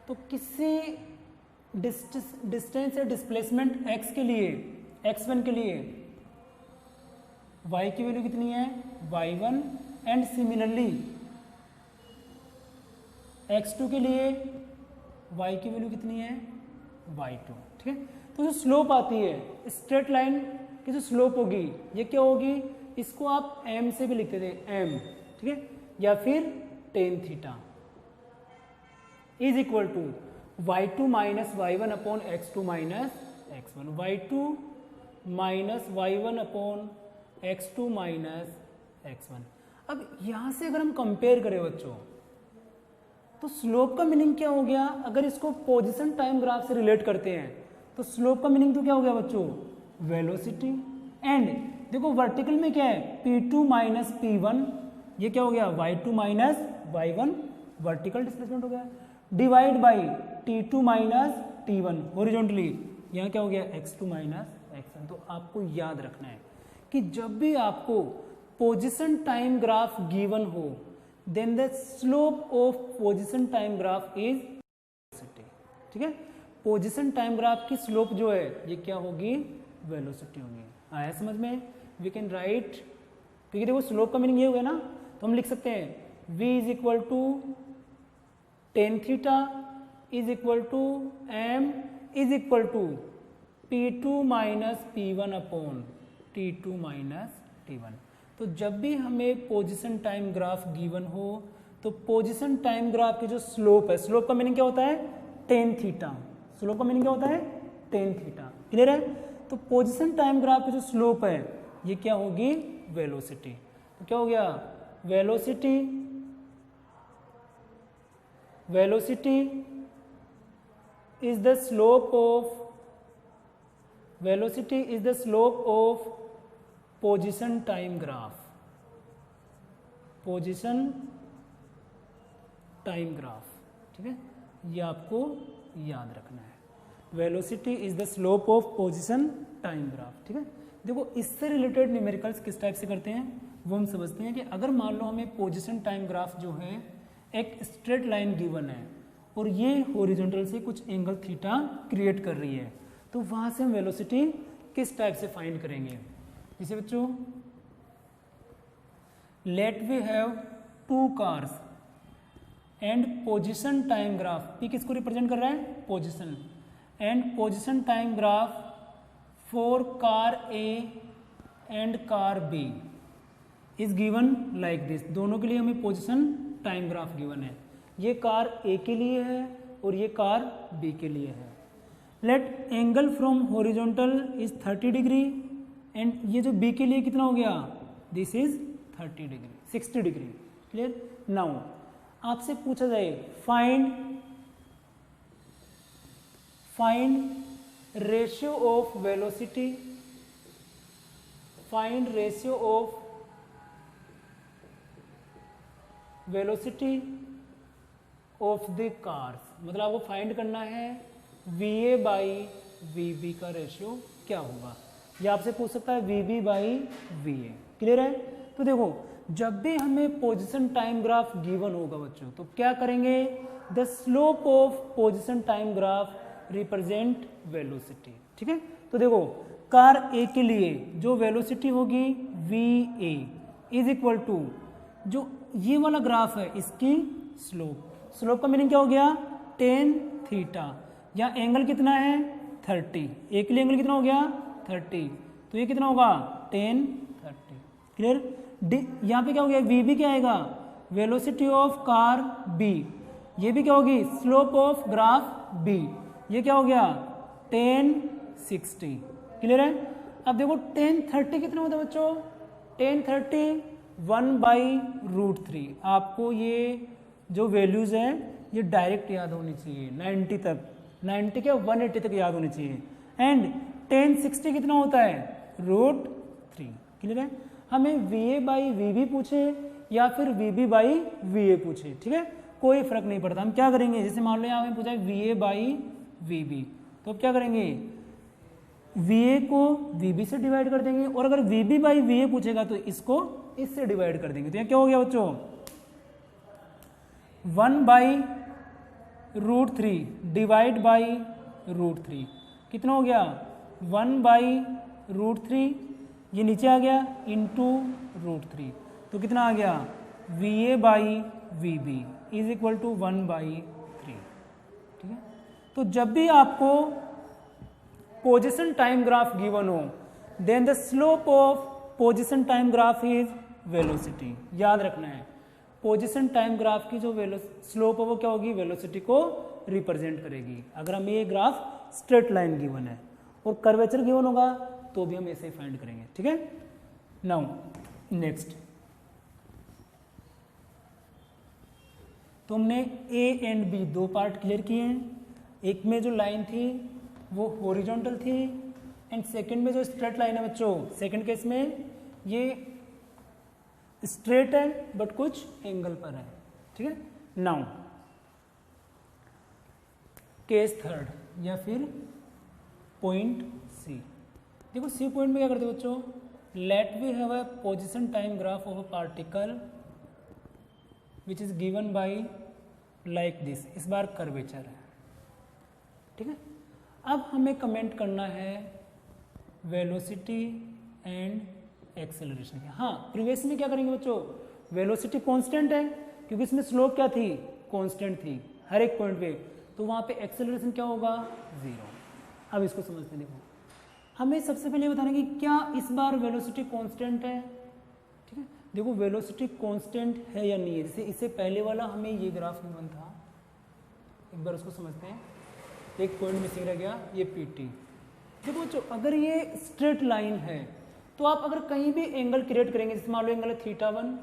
तो किसी डिस्टेंस या डिस्प्लेसमेंट x के लिए, x1 के लिए y की वैल्यू कितनी है y1 एंड सिमिलरली x2 के लिए y की वैल्यू कितनी है y2। ठीक है, तो जो स्लोप आती है स्ट्रेट लाइन की जो स्लोप होगी ये क्या होगी, इसको आप m से भी लिखते थे m, ठीक है, या फिर tan theta is equal to y2 minus y1 upon x2 minus x1, y2 minus y1 upon x2 minus x1। अब यहां से अगर हम कंपेयर करें बच्चों तो स्लोप का मीनिंग क्या हो गया, अगर इसको पोजीशन टाइम ग्राफ से रिलेट करते हैं तो स्लोप का मीनिंग तो क्या हो गया बच्चों वेलोसिटी, एंड देखो वर्टिकल में क्या है p2 माइनस p1, ये क्या हो गया y2 minus y1 vertical displacement हो गया, divide by t2 minus t1 horizontally, यहाँ क्या हो गया x2 माइनस x1। तो आपको याद रखना है कि जब भी आपको पोजीशन टाइम ग्राफ गिवन हो then the slope of position time graph is velocity. ठीक है, पोजीशन टाइम ग्राफ की स्लोप जो है ये क्या होगी वेलोसिटी होगी। आया समझ में, वी कैन राइट, क्योंकि देखो स्लोप का मीनिंग ये हुआ ना, तो हम लिख सकते हैं v is equal to tan theta is equal to m is equal to p2 minus p1 upon t2 minus t1। तो जब भी हमें पोजीशन टाइम ग्राफ गिवन हो तो पोजीशन टाइम ग्राफ की जो स्लोप है, स्लोप का मीनिंग क्या होता है टेन थीटा, स्लोप का मीनिंग क्या होता है टेन थीटा, क्लियर है। तो पोजीशन टाइम ग्राफ की जो स्लोप है ये क्या होगी वेलोसिटी। तो क्या हो गया velocity, velocity is the slope of, velocity is the slope of position time graph, position time graph. ठीक है, ये आपको याद रखना है, velocity is the slope of position time graph. ठीक है, देखो इससे रिलेटेड न्यूमेरिकल्स किस टाइप से करते हैं वो हम समझते हैं कि अगर मान लो हमें पोजीशन टाइम ग्राफ जो है एक स्ट्रेट लाइन गिवन है और ये हॉरिजॉन्टल से कुछ एंगल थीटा क्रिएट कर रही है, तो वहां से हम वेलोसिटी किस टाइप से फाइंड करेंगे। जैसे बच्चों let we have two cars and position time graph, p किसको रिप्रेजेंट कर रहा है position, and position time graph for car A and car B is given like this. दोनों के लिए हमें पोजीशन टाइम ग्राफ गिवन है, ये कार ए के लिए है और ये कार बी के लिए है। Let angle from horizontal is 30 degree and ये जो बी के लिए कितना हो गया this is 30 degree 60 degree, clear. Now आपसे पूछा जाए find ratio of velocity, find ratio of velocity of the cars, मतलब आपको फाइंड करना है VA बाई VB का रेशियो क्या होगा, या आपसे पूछ सकता है VB बाई VA, क्लियर है। तो देखो जब भी हमें पोजीशन टाइम ग्राफ गिवन होगा बच्चों तो क्या करेंगे, the slope of position time graph represent velocity. ठीक है, तो देखो कार ए के लिए जो वेलोसिटी होगी VA इज इक्वल टू जो ये वाला ग्राफ है इसकी स्लोप, स्लोप का मीनिंग क्या हो गया टेन थीटा, या एंगल कितना है 30, ए के लिए एंगल कितना हो गया 30, तो ये कितना होगा 10 30, क्लियर। यहाँ पे क्या हो गया VB क्या आएगा वेलोसिटी ऑफ कार B, ये भी क्या होगी स्लोप ऑफ ग्राफ B, ये क्या हो गया 10 60, क्लियर है। अब देखो 10 30 कितना होता है बच्चों 10 30 1/√3, आपको ये जो वैल्यूज हैं ये डायरेक्ट याद होनी चाहिए 90 तक, 90 के 180 तक याद होनी चाहिए, एंड 10 60 कितना होता है √3, क्लियर है। हमें VA बाई VB पूछे या फिर VB बाई VA पूछे, ठीक है, कोई फर्क नहीं पड़ता। हम क्या करेंगे, जैसे मान लो यहाँ हमें पूछा है VA बाई VB, तो अब क्या करेंगे VA को VB से डिवाइड कर देंगे, और अगर VB बाई VA पूछेगा तो इसको इससे डिवाइड कर देंगे। तो यहाँ क्या हो गया बच्चों 1/√3 डिवाइड बाई √3 कितना हो गया 1/√3, ये नीचे आ गया इंटू √3, तो कितना आ गया VA by VB is equal to 1/3। ठीक है, तो जब भी आपको पोजीशन टाइम ग्राफ गिवन हो then the slope of position time graph is velocity. याद रखना है पोजीशन टाइम ग्राफ की जो स्लोप है वो क्या होगी, वेलोसिटी को रिप्रेजेंट करेगी। अगर हमें ये ग्राफ स्ट्रेट लाइन गिवन है और कर्वेचर गिवन होगा तो भी हम ऐसे ही फाइंड करेंगे। ठीक है, नाउ नेक्स्ट तो हमने A एंड B दो पार्ट क्लियर किए हैं। एक में जो लाइन थी वो हॉरिजॉन्टल थी एंड सेकंड में जो स्ट्रेट लाइन है बच्चों, सेकंड केस में ये स्ट्रेट है बट कुछ एंगल पर है। ठीक है, नाउ केस थर्ड या फिर पॉइंट C। देखो C पॉइंट में क्या करते हैं बच्चों, let we have a position time graph of a particle which is given by like this. इस बार कर्वेचर है। ठीक है, अब हमें कमेंट करना है वेलोसिटी एंड एक्सेलरेशन। हाँ, प्रीवियस में क्या करेंगे बच्चों, वेलोसिटी कांस्टेंट है क्योंकि इसमें स्लोप क्या थी, कांस्टेंट थी हर एक पॉइंट पे, तो वहां पे एक्सेलरेशन क्या होगा, 0। अब इसको समझते देखो, हमें सबसे पहले बताना कि क्या इस बार वेलोसिटी कांस्टेंट है। ठीक है, देखो वेलोसिटी कांस्टेंट है या नहीं है। जैसे इससे पहले वाला हमें ये ग्राफ गिवन था, एक बार उसको समझते हैं। एक पॉइंट मिसिंग रह गया, ये PT। देखो बच्चों अगर ये स्ट्रेट लाइन है तो आप अगर कहीं भी एंगल क्रिएट करेंगे, जैसे मान लो एंगल है θ1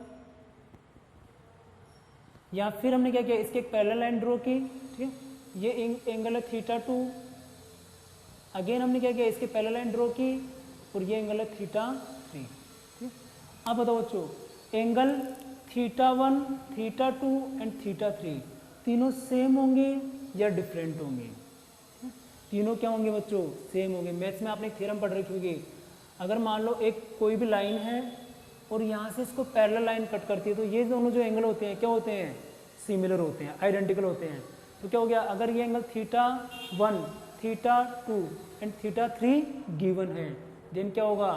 या फिर हमने क्या किया इसके एक पैरेलल लाइन ड्रॉ की। ठीक है, ये एंगल है θ2, अगेन हमने क्या किया इसके पैरेलल लाइन ड्रॉ की और ये एंगल है θ3। ठीक, अब बताओ बच्चों एंगल θ1 θ2 एंड θ3 तीनों सेम होंगे या डिफरेंट होंगे। तीनों क्या होंगे बच्चों, सेम होंगे। मैथ्स में आपने एक थ्योरम पढ़ रखी होगी, अगर मान लो एक कोई भी लाइन है और यहाँ से इसको पैरेलल लाइन कट करती है तो ये दोनों जो एंगल होते हैं क्या होते हैं, सिमिलर होते हैं, आइडेंटिकल होते हैं। तो क्या हो गया, अगर ये एंगल θ1 θ2 एंड θ3 गिवन है देन क्या होगा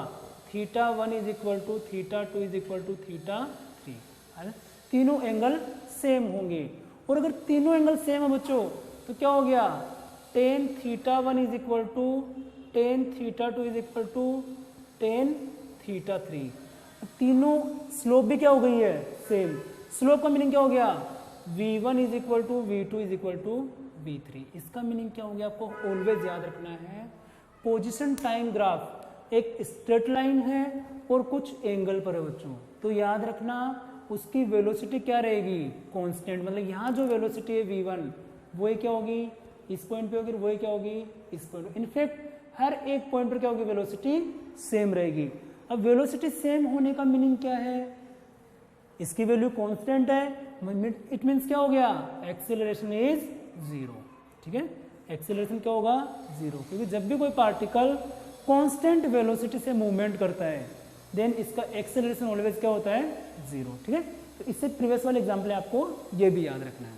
θ1 is equal to θ2 is equal to θ3। तीनों एंगल सेम होंगे और अगर तीनों एंगल सेम है बच्चों तो क्या हो गया tan θ1 is equal to tan θ2 is equal to tan θ3। तीनों स्लोप भी क्या हो गई है, सेम। स्लोप का मीनिंग क्या हो गया, v1 is equal to v2 is equal to v3। इसका मीनिंग क्या हो गया, आपको ऑलवेज याद रखना है पोजीशन टाइम ग्राफ एक स्ट्रेट लाइन है और कुछ एंगल पर है बच्चों, तो याद रखना उसकी वेलोसिटी क्या रहेगी, कांस्टेंट। मतलब यहाँ जो वेलोसिटी है v1 वो क्या होगी, इस पॉइंट पे होगी, वो क्या होगी इस पॉइंट। इनफैक्ट हर एक पॉइंट पर क्या होगी, वेलोसिटी सेम रहेगी। अब वेलोसिटी सेम होने का मीनिंग क्या है, इसकी वैल्यू कांस्टेंट है, इट मींस क्या हो गया, एक्सेलरेशन इज 0। ठीक है, एक्सेलरेशन क्या होगा 0, क्योंकि जब भी कोई पार्टिकल कांस्टेंट वेलोसिटी से मूवमेंट करता है देन इसका एक्सेलरेशन ऑलवेज क्या होता है 0। ठीक है, तो इससे प्रीवियस वाले एग्जाम्पल आपको ये भी याद रखना है।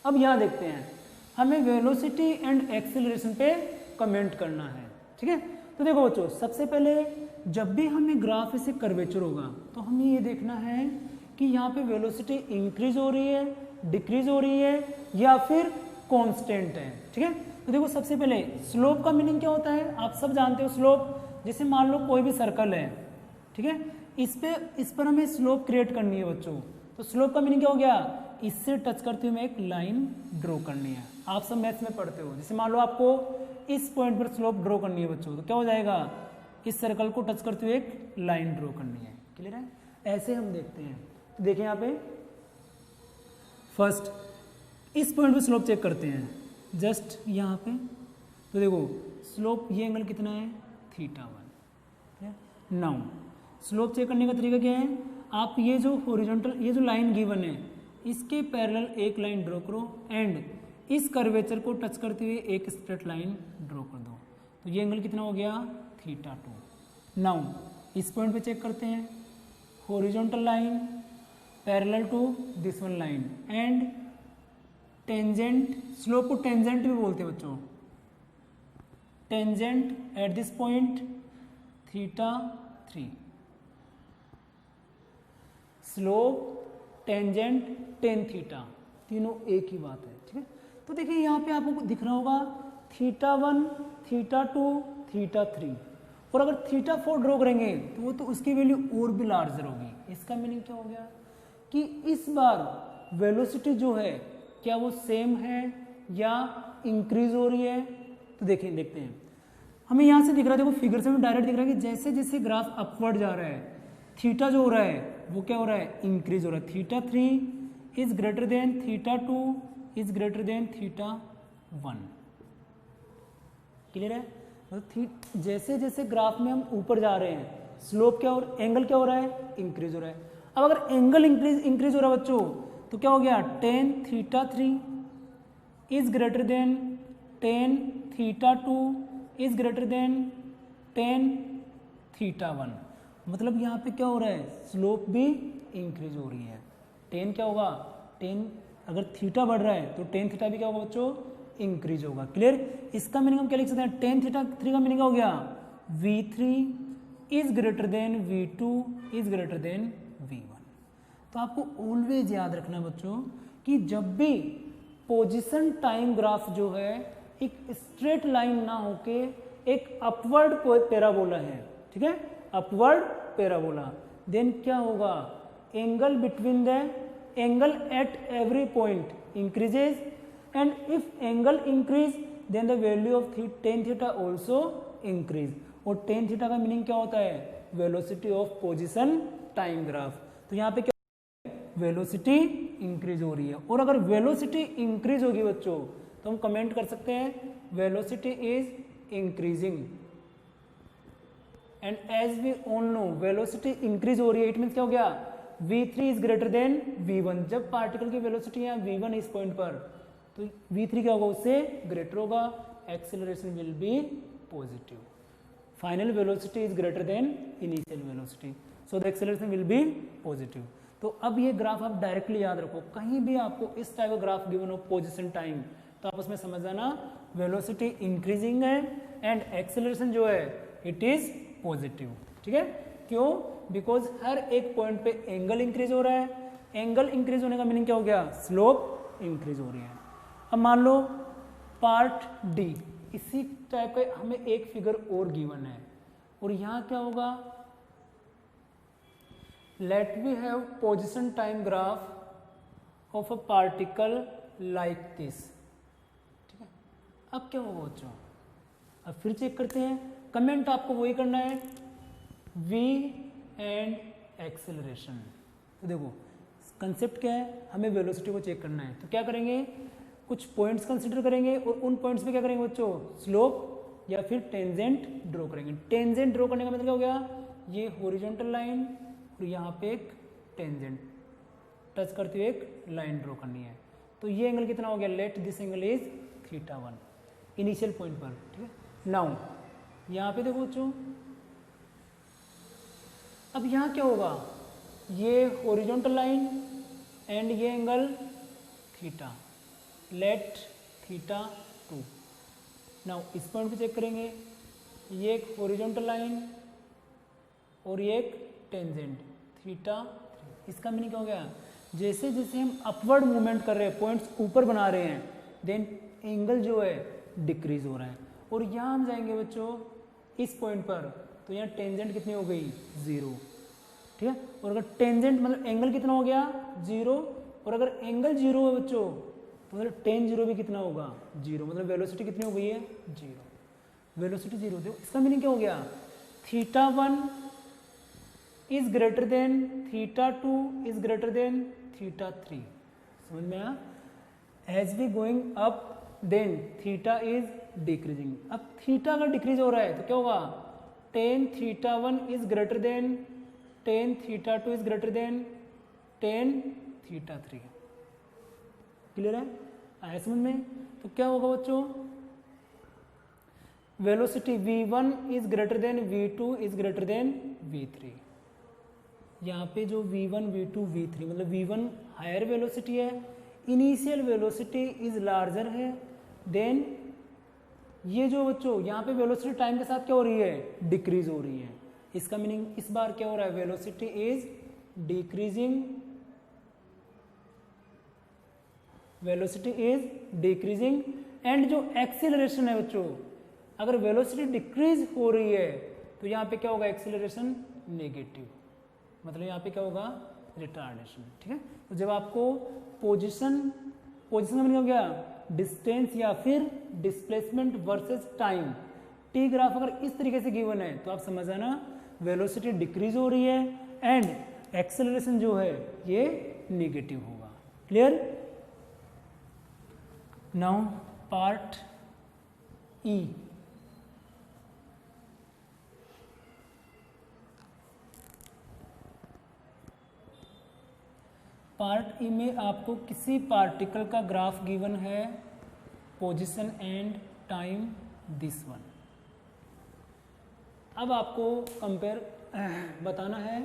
अब यहाँ देखते हैं हमें वेलोसिटी एंड एक्सेलरेशन पे कमेंट करना है। ठीक है, तो देखो बच्चों सबसे पहले जब भी हमें ग्राफ ऐसे कर्वेचर होगा तो हमें ये देखना है कि यहाँ पे वेलोसिटी इंक्रीज हो रही है, डिक्रीज हो रही है या फिर कांस्टेंट है। ठीक है, तो देखो सबसे पहले स्लोप का मीनिंग क्या होता है, आप सब जानते हो स्लोप। जैसे मान लो कोई भी सर्कल है, ठीक है, इस पर हमें स्लोप क्रिएट करनी है बच्चों, तो स्लोप का मीनिंग क्या हो गया, इससे टच करते हुए एक लाइन ड्रॉ करनी है। आप सब मैथ्स में पढ़ते हो, जैसे मान लो आपको इस पॉइंट पर स्लोप ड्रॉ करनी है बच्चों, तो क्या हो जाएगा, इस सर्कल को टच करते हुए एक लाइन ड्रॉ करनी है। क्लियर है, ऐसे हम देखते हैं। तो देखें यहाँ पे फर्स्ट इस पॉइंट पे स्लोप चेक करते हैं, जस्ट यहाँ पे। तो देखो स्लोप ये एंगल कितना है θ1। नाउ स्लोप चेक करने का तरीका क्या है, आप ये जो हॉरिजॉन्टल ये जो लाइन गिवन है इसके पैरेलल एक लाइन ड्रॉ करो एंड इस कर्वेचर को टच करते हुए एक स्ट्रेट लाइन ड्रॉ कर दो, तो ये एंगल कितना हो गया θ2। नाउ इस पॉइंट पे चेक करते हैं, horizontal line parallel to this one line and tangent, slope को टेंजेंट भी बोलते हैं बच्चों, tangent at this point θ 3, slope, tangent, tan theta, तीनों एक ही बात है, ठीक है। तो देखिए यहाँ पे आपको दिख रहा होगा θ1, θ2, θ3, और अगर θ4 ड्रॉ करेंगे तो वो तो उसकी वैल्यू और भी लार्जर होगी। इसका मीनिंग क्या हो गया कि इस बार वेलोसिटी जो है क्या वो सेम है या इंक्रीज हो रही है। तो देखिए, देखते हैं, हमें यहाँ से दिख रहा है, देखो फिगर से हमें डायरेक्ट दिख रहा है कि जैसे जैसे ग्राफ अपवर्ड जा रहा है, थीटा जो हो रहा है वो क्या हो रहा है, इंक्रीज हो रहा है। θ3 is greater than θ2 is greater than θ1। Clear है? मतलब जैसे जैसे ग्राफ में हम ऊपर जा रहे हैं, स्लोप क्या हो रहा है, एंगल क्या हो रहा है, इंक्रीज हो रहा है। अब अगर एंगल इंक्रीज हो रहा है बच्चों, तो क्या हो गया, tan θ3 is greater than tan θ2 is greater than tan θ1। मतलब यहाँ पे क्या हो रहा है, स्लोप भी इंक्रीज हो रही है। टेन क्या होगा, टेन अगर थीटा बढ़ रहा है तो टेन थीटा भी क्या होगा बच्चों, इंक्रीज होगा। क्लियर? इसका मीनिंग हम क्या लिख सकते हैं, टेन θ3 का मीनिंग क्या हो गया, V3 is greater than V2 is greater then V1। तो आपको ऑलवेज याद रखना बच्चों कि जब भी पोजीशन टाइम ग्राफ जो है एक स्ट्रेट लाइन ना होके एक अपवर्ड पैराबोला है, ठीक है, अपवर्ड पैराबोला, देन क्या होगा, angle between the angle at every point increases, and if angle increase then the value of tan theta also increase. और टेन थीटा का मीनिंग क्या होता है, velocity of position time graph. तो यहाँ पे क्या, वेलोसिटी इंक्रीज हो रही है। और अगर वेलोसिटी इंक्रीज होगी बच्चों तो हम कमेंट कर सकते हैं velocity is increasing, and as we all know velocity increase हो रही है, इट मींस क्या हो गया, v3 is greater then v1। जब पार्टिकल की वेलोसिटी है v1 इस पॉइंट पर, तो v3 क्या होगा, उससे ग्रेटर होगा, acceleration will B positive. Final velocity is greater then initial velocity, so the acceleration will B positive. तो अब ये ग्राफ आप डायरेक्टली याद रखो, कहीं भी आपको इस टाइप का ग्राफ गिवन हो पोजिशन टाइम, तो आप उसमें समझ जाना वेलोसिटी इंक्रीजिंग है एंड एक्सेलरेशन जो है इट इज पॉजिटिव। ठीक है, क्यों, बिकॉज हर एक पॉइंट पे एंगल इंक्रीज हो रहा है, एंगल इंक्रीज होने का मीनिंग क्या हो गया, स्लोप इंक्रीज हो रही है। अब मान लो पार्ट डी, इसी टाइप का हमें एक फिगर और गिवन है, और यहां क्या होगा, let we have position time graph of a particle like this. ठीक है, अब क्या होगा बच्चों, अब फिर चेक करते हैं, कमेंट आपको वही करना है, v एंड एक्सेलरेशन। तो देखो कंसेप्ट क्या है, हमें वेलोसिटी को चेक करना है, तो क्या करेंगे, कुछ पॉइंट्स कंसिडर करेंगे और उन पॉइंट्स पे क्या करेंगे बच्चों, स्लोप या फिर टेंजेंट ड्रॉ करेंगे। टेंजेंट ड्रॉ करने का मतलब क्या हो गया, ये हॉरिजॉन्टल लाइन और यहाँ पे एक टेंजेंट टच करते हुए एक लाइन ड्रॉ करनी है। तो ये एंगल कितना हो गया, let this angle is θ1 initial point पर। ठीक है, नाउ यहाँ पे देखो बच्चों, अब यहाँ क्या होगा, ये हॉरिजॉन्टल लाइन एंड ये एंगल थीटा, लेट θ2। नाउ इस पॉइंट पे चेक करेंगे, ये एक हॉरिजॉन्टल लाइन और ये एक टेंजेंट θ3। इसका मीनिंग क्या हो गया, जैसे जैसे हम अपवर्ड मूवमेंट कर रहे हैं, पॉइंट्स ऊपर बना रहे हैं, देन एंगल जो है डिक्रीज हो रहा है। और यहाँ हम जाएंगे बच्चों इस पॉइंट पर, तो यहाँ टेंजेंट कितनी हो गई, 0। ठीक है, और अगर टेंजेंट मतलब एंगल कितना हो गया, 0, और अगर एंगल 0 है बच्चों तो मतलब टेन 0 भी कितना होगा, 0, मतलब वेलोसिटी कितनी हो गई है, 0, वेलोसिटी 0। देखो इसका मीनिंग क्या हो गया, θ1 is greater than θ2 is greater than θ3। समझ में आया, as we going up then theta is decreasing. अब थीटा अगर डिक्रीज हो रहा है तो क्या होगा, tan θ1 is greater than tan θ2 is greater than tan θ3। Clear है, आया समझ में। तो क्या होगा बच्चों, velocity v1 is greater than v2 is greater than v3। यहाँ पे जो v1 v2 v3 मतलब v1 हायर वेलोसिटी है, इनिशियल वेलोसिटी इज लार्जर है, देन ये जो बच्चों यहाँ पे वेलोसिटी टाइम के साथ क्या हो रही है, डिक्रीज हो रही है। इसका मीनिंग इस बार क्या हो रहा है, velocity is decreasing, velocity is decreasing. And जो एक्सीलरेशन है बच्चों, अगर वेलोसिटी डिक्रीज हो रही है तो यहाँ पे क्या होगा, एक्सीलरेशन नेगेटिव, मतलब यहाँ पे क्या होगा, रिटार्डेशन। ठीक है, तो जब आपको पोजीशन का मीनिंग हो गया डिस्टेंस या फिर displacement versus time, T graph अगर इस तरीके से गिवन है तो आप समझ आना वेलोसिटी डिक्रीज हो रही है एंड एक्सेलरेशन जो है ये नेगेटिव होगा। क्लियर? नाउ पार्ट ई, पार्ट ई में आपको किसी पार्टिकल का ग्राफ गिवन है, position and time this one. अब आपको कंपेयर बताना है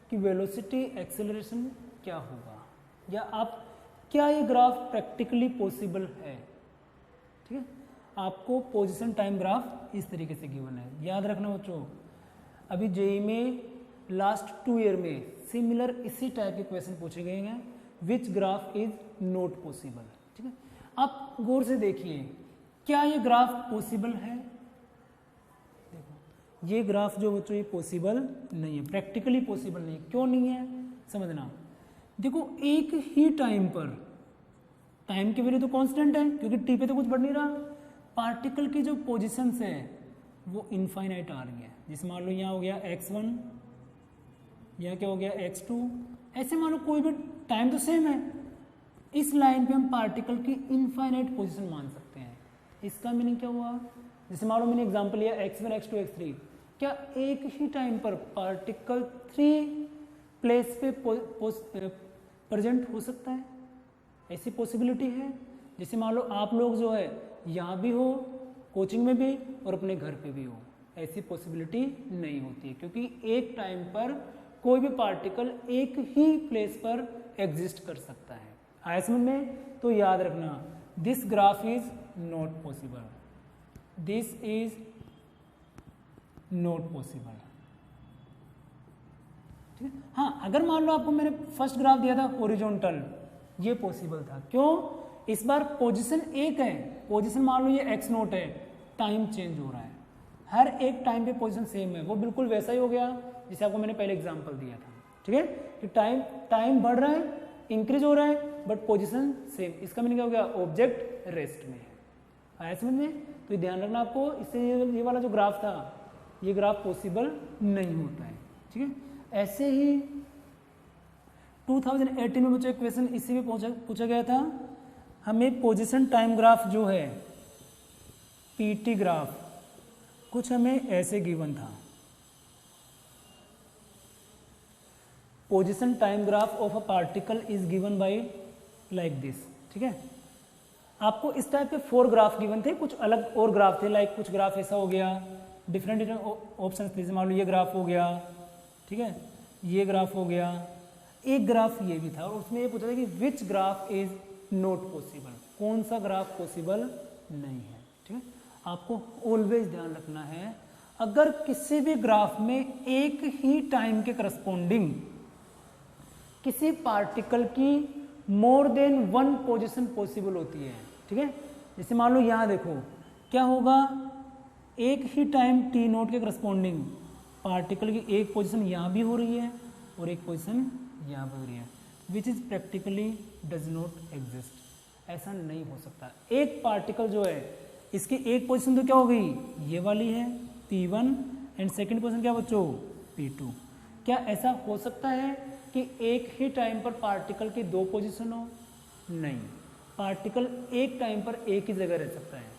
कि वेलोसिटी एक्सेलरेशन क्या होगा, या आप क्या ये ग्राफ प्रैक्टिकली पॉसिबल है। ठीक है, आपको पोजीशन टाइम ग्राफ इस तरीके से गिवन है। याद रखना बच्चों, अभी जेईई में लास्ट 2 ईयर में सिमिलर इसी टाइप के क्वेश्चन पूछे गए हैं, which graph is not possible. ठीक है, आप गौर से देखिए, क्या ये ग्राफ पॉसिबल है? देखो ये ग्राफ जो बच्चों ये पॉसिबल नहीं है, प्रैक्टिकली पॉसिबल नहीं है। क्यों नहीं है समझना। देखो एक ही टाइम पर, टाइम की वैल्यू तो कांस्टेंट है क्योंकि टी पे तो कुछ बढ़ नहीं रहा, पार्टिकल की जो पोजीशंस है वो इनफाइनाइट आ रही है। जिस मान लो यहाँ हो गया x1, यहाँ क्या हो गया x2, ऐसे मान लो कोई भी टाइम तो सेम है, इस लाइन पे हम पार्टिकल की इनफाइनाइट पोजीशन मान सकते हैं। इसका मीनिंग क्या हुआ, जैसे मान लो मैंने एग्जांपल लिया x1 x2 x3, क्या एक ही टाइम पर पार्टिकल 3 प्लेस पे प्रेजेंट हो सकता है? ऐसी पॉसिबिलिटी है। जैसे मान लो आप लोग जो है यहाँ भी हो, कोचिंग में भी और अपने घर पे भी हो, ऐसी पॉसिबिलिटी नहीं होती है क्योंकि एक टाइम पर कोई भी पार्टिकल एक ही प्लेस पर एग्जिस्ट कर सकता है। आया समझ में? तो याद रखना, this graph is not possible, this is not possible. ठीक है, हाँ अगर मान लो आपको मैंने फर्स्ट ग्राफ दिया था हॉरिजॉन्टल, ये पॉसिबल था। क्यों? इस बार पोजीशन एक है, पोजीशन मान लो ये x नोट है, टाइम चेंज हो रहा है, हर एक टाइम पे पोजीशन सेम है, वो बिल्कुल वैसा ही हो गया जिसे आपको मैंने पहले एग्जांपल दिया था। ठीक है, कि टाइम बढ़ रहा है, इंक्रीज हो रहा है, बट पोजीशन सेम। इसका मीनिंग क्या हो गया, ऑब्जेक्ट रेस्ट में है। आया समझ में? तो ध्यान रखना आपको, इससे ये वाला जो ग्राफ था ये ग्राफ पॉसिबल नहीं होता है। ठीक है, ऐसे ही 2018 में मुझे क्वेश्चन इसी में पूछा गया था, हमें पोजीशन टाइम ग्राफ जो है पीटी ग्राफ कुछ हमें ऐसे गिवन था, position time graph of a particle is given by like this. ठीक है, आपको इस टाइप के 4 ग्राफ गिवन थे, कुछ अलग और ग्राफ थे, लाइक कुछ ग्राफ ऐसा हो गया, डिफरेंट ऑप्शन थे। मान लो ये ग्राफ हो गया, ठीक है, ये ग्राफ हो गया, एक ग्राफ ये भी था, और उसमें ये पूछा था कि which graph is not possible, कौन सा ग्राफ पॉसिबल नहीं है। ठीक है, आपको ऑलवेज ध्यान रखना है, अगर किसी भी ग्राफ में एक ही टाइम के करस्पॉन्डिंग किसी पार्टिकल की मोर देन 1 पोजीशन पॉसिबल होती है। ठीक है, जैसे मान लो यहाँ देखो क्या होगा, एक ही टाइम टी नोट के करस्पॉन्डिंग पार्टिकल की एक पोजीशन यहाँ भी हो रही है और एक पोजीशन यहाँ पर हो रही है, which is practically does not exist. ऐसा नहीं हो सकता। एक पार्टिकल जो है इसकी एक पोजीशन तो क्या हो गई, ये वाली है P1 एंड सेकंड पोजीशन क्या बच्चों, P2। क्या ऐसा हो सकता है कि एक ही टाइम पर पार्टिकल की 2 पोजीशन हो? नहीं, पार्टिकल एक टाइम पर एक ही जगह रह सकता है,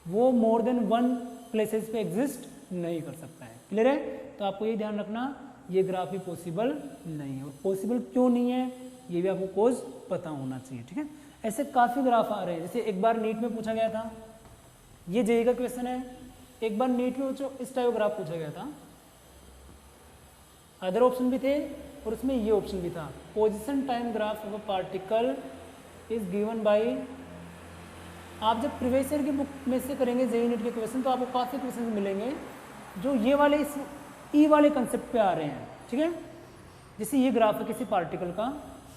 वो मोर देन 1 प्लेसेस पे एग्जिस्ट नहीं कर सकता है। क्लियर है? तो आपको ये ध्यान रखना, ये ग्राफ भी पॉसिबल नहीं है। पॉसिबल क्यों नहीं है ये भी आपको कोज पता होना चाहिए। ठीक है, ऐसे काफ़ी ग्राफ आ रहे हैं। जैसे एक बार नीट में पूछा गया था, ये जेईई का क्वेश्चन है, एक बार नीट में इस टाइप ग्राफ पूछा गया था, अदर ऑप्शन भी थे और उसमें ये ऑप्शन भी था, position time graph of a particle is given bye. आप जब प्रीवियस ईयर की बुक में से करेंगे जेईई नीट के क्वेश्चन तो आपको काफ़ी क्वेश्चन मिलेंगे जो ये वाले इस ई वाले कंसेप्ट पे आ रहे हैं, ठीक है। जैसे ये ग्राफ है किसी पार्टिकल का,